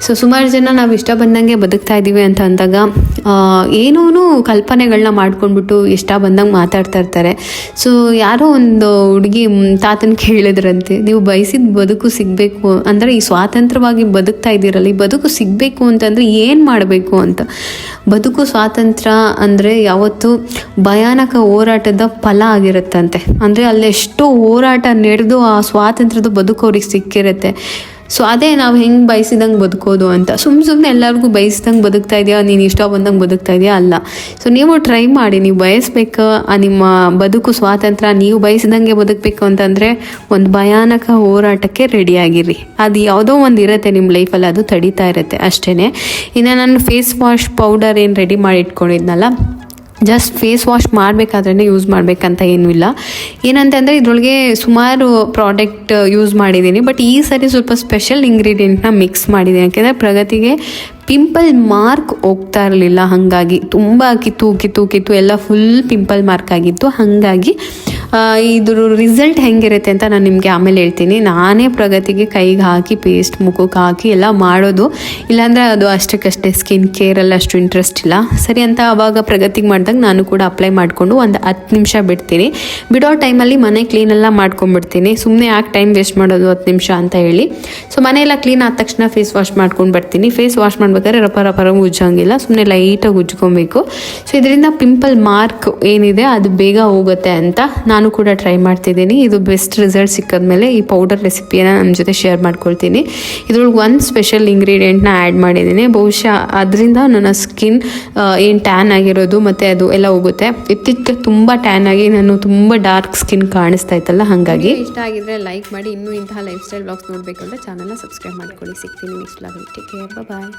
ಸೊ ಸುಮಾರು ಜನ ನಾವು ಇಷ್ಟ ಬಂದಂಗೆ ಬದುಕ್ತಾ ಇದ್ದೀವಿ ಅಂತ ಅಂದಾಗ ಏನೋ ಕಲ್ಪನೆಗಳನ್ನ ಮಾಡ್ಕೊಂಡ್ಬಿಟ್ಟು ಇಷ್ಟ ಬಂದಂಗೆ ಮಾತಾಡ್ತಾ ಇರ್ತಾರೆ. ಸೊ ಯಾರೋ ಒಂದು ಹುಡುಗಿ ತಾತನ ಕೇಳಿದ್ರಂತೆ, ನೀವು ಬಯಸಿದ ಬದುಕು ಸಿಗಬೇಕು ಅಂದರೆ ಈ ಸ್ವಾತಂತ್ರ್ಯವಾಗಿ ಬದುಕ್ತಾ ಇದ್ದೀರಲ್ಲ, ಈ ಬದುಕು ಸಿಗಬೇಕು ಅಂತಂದರೆ ಏನು ಮಾಡಬೇಕು ಅಂತ. ಬದುಕು ಸ್ವಾತಂತ್ರ್ಯ ಅಂದರೆ ಯಾವತ್ತೂ ಭಯಾನಕ ಹೋರಾಟದ ಫಲ ಆಗಿರುತ್ತಂತೆ. ಅಂದರೆ ಅಲ್ಲೆಷ್ಟೋ ಹೋರಾಟ ನಡೆದು ಆ ಸ್ವಾತಂತ್ರ್ಯದ ಬದುಕು ಅವ್ರಿಗೆ ಸಿಕ್ಕಿರುತ್ತೆ. ಸೊ ಅದೇ ನಾವು ಹೆಂಗೆ ಬಯಸಿದಂಗೆ ಬದುಕೋದು ಅಂತ. ಸುಮ್ಮನೆ ಎಲ್ಲರಿಗೂ ಬಯಸಿದಂಗೆ ಬದುಕ್ತಾ ಇದೆಯಾ, ನೀನು ಇಷ್ಟ ಬಂದಂಗೆ ಬದುಕ್ತಾ ಇದೆಯಾ, ಅಲ್ಲ. ಸೊ ನೀವು ಟ್ರೈ ಮಾಡಿ, ನೀವು ಬಯಸ್ಬೇಕು ನಿಮ್ಮ ಬದುಕು ಸ್ವಾತಂತ್ರ್ಯ, ನೀವು ಬಯಸಿದಂಗೆ ಬದುಕಬೇಕು ಅಂತಂದರೆ ಒಂದು ಭಯಾನಕ ಹೋರಾಟಕ್ಕೆ ರೆಡಿಯಾಗಿರಿ. ಅದು ಯಾವುದೋ ಒಂದು ಇರುತ್ತೆ ನಿಮ್ಮ ಲೈಫಲ್ಲಿ, ಅದು ತಡೀತಾ ಇರುತ್ತೆ ಅಷ್ಟೇ. ಇನ್ನು ನಾನು ಫೇಸ್ ವಾಶ್ ಪೌಡರ್ ಏನು ರೆಡಿ ಮಾಡಿ ಇಟ್ಕೊಂಡಿದ್ನಲ್ಲ, ಜಸ್ಟ್ ಫೇಸ್ ವಾಶ್ ಮಾಡಬೇಕಾದ್ರೇ ಯೂಸ್ ಮಾಡಬೇಕಂತ ಏನೂ ಇಲ್ಲ. ಏನಂತಂದರೆ ಇದರೊಳಗೆ ಸುಮಾರು ಪ್ರಾಡಕ್ಟ್ ಯೂಸ್ ಮಾಡಿದ್ದೀನಿ, ಬಟ್ ಈ ಸರಿ ಸ್ವಲ್ಪ ಸ್ಪೆಷಲ್ ಇಂಗ್ರೀಡಿಯೆಂಟ್ನ ಮಿಕ್ಸ್ ಮಾಡಿದ್ದೀನಿ. ಯಾಕೆಂದರೆ ಪ್ರಗತಿಗೆ ಪಿಂಪಲ್ ಮಾರ್ಕ್ ಹೋಗ್ತಾ ಇರಲಿಲ್ಲ, ಹಾಗಾಗಿ ತುಂಬ ಕಿತ್ತು ಎಲ್ಲ ಫುಲ್ ಪಿಂಪಲ್ ಮಾರ್ಕ್ ಆಗಿತ್ತು. ಹಾಗಾಗಿ ಇದ್ರ ರಿಸಲ್ಟ್ ಹೆಂಗಿರುತ್ತೆ ಅಂತ ನಾನು ನಿಮಗೆ ಆಮೇಲೆ ಹೇಳ್ತೀನಿ. ನಾನೇ ಪ್ರಗತಿಗೆ ಕೈಗೆ ಹಾಕಿ ಪೇಸ್ಟ್ ಮುಖಕ್ಕೆ ಹಾಕಿ ಎಲ್ಲ ಮಾಡೋದು, ಇಲ್ಲಾಂದರೆ ಅದು ಅಷ್ಟಕ್ಕಷ್ಟೇ ಸ್ಕಿನ್ ಕೇರಲ್ಲಿ ಅಷ್ಟು ಇಂಟ್ರೆಸ್ಟ್ ಇಲ್ಲ ಸರಿ ಅಂತ. ಆವಾಗ ಪ್ರಗತಿಗೆ ಮಾಡಿದಾಗ ನಾನು ಕೂಡ ಅಪ್ಲೈ ಮಾಡಿಕೊಂಡು ಒಂದು 10 ನಿಮಿಷ ಬಿಡ್ತೀನಿ. ಬಿಡೋ ಟೈಮಲ್ಲಿ ಮನೆ ಕ್ಲೀನೆಲ್ಲ ಮಾಡ್ಕೊಂಡ್ಬಿಡ್ತೀನಿ. ಸುಮ್ಮನೆ ಯಾಕೆ ಟೈಮ್ ವೇಸ್ಟ್ ಮಾಡೋದು 10 ನಿಮಿಷ ಅಂತ ಹೇಳಿ. ಸೊ ಮನೆಯೆಲ್ಲ ಕ್ಲೀನ್ ಆದ ತಕ್ಷಣ ಫೇಸ್ ವಾಶ್ ಮಾಡ್ಕೊಂಡು ಬರ್ತೀನಿ. ಫೇಸ್ ವಾಶ್ ಮಾಡ್ಬೇಕಾದ್ರೆ ರಪ ಉಜ್ಜೋಂಗಿಲ್ಲ, ಸುಮ್ಮನೆ ಲೈಟಾಗಿ ಉಜ್ಕೊಬೇಕು. ಸೊ ಇದರಿಂದ ಪಿಂಪಲ್ ಮಾರ್ಕ್ ಏನಿದೆ ಅದು ಬೇಗ ಹೋಗುತ್ತೆ ಅಂತ ನಾನು ಕೂಡ ಟ್ರೈ ಮಾಡ್ತಿದ್ದೀನಿ. ಇದು ಬೆಸ್ಟ್ ರಿಸಲ್ಟ್ ಸಿಕ್ಕಿದ್ಮೇಲೆ ಈ ಪೌಡರ್ ರೆಸಿಪಿಯನ್ನು ನಮ್ಮ ಜೊತೆ ಶೇರ್ ಮಾಡ್ಕೊಳ್ತೀನಿ. ಇದ್ರೊಳಗೆ ಒಂದು ಸ್ಪೆಷಲ್ ಇಂಗ್ರೀಡಿಯೆಂಟ್ನ ಆ್ಯಡ್ ಮಾಡಿದ್ದೀನಿ. ಬಹುಶಃ ಅದರಿಂದ ನನ್ನ ಸ್ಕಿನ್ ಏನು ಟ್ಯಾನ್ ಆಗಿರೋದು ಮತ್ತು ಅದು ಎಲ್ಲ ಹೋಗುತ್ತೆ. ಇತ್ತೀಚೆಗೆ ತುಂಬ ಟ್ಯಾನ್ ಆಗಿ ನಾನು ತುಂಬ ಡಾರ್ಕ್ ಸ್ಕಿನ್ ಕಾಣಿಸ್ತಾ ಇತ್ತಲ್ಲ, ಹಾಗಾಗಿ ಇಷ್ಟ ಆಗಿದ್ರೆ ಲೈಕ್ ಮಾಡಿ. ಇನ್ನೂ ಇಂತಹ ಲೈಫ್ ಸ್ಟೈಲ್ ಬ್ಲಾಗ್ಸ್ ನೋಡಬೇಕಂದ್ರೆ ಚಾನಲ್ನ ಸಬ್ಸ್ಕ್ರೈಬ್ ಮಾಡ್ಕೊಳ್ಳಿ. ಸಿಗ್ತೀನಿ ನೆಕ್ಸ್ಟ್ ಬ್ಲಾಗಲ್ಲಿ. ಟೇಕ್ ಕೇರ್, ಬಾಯ್.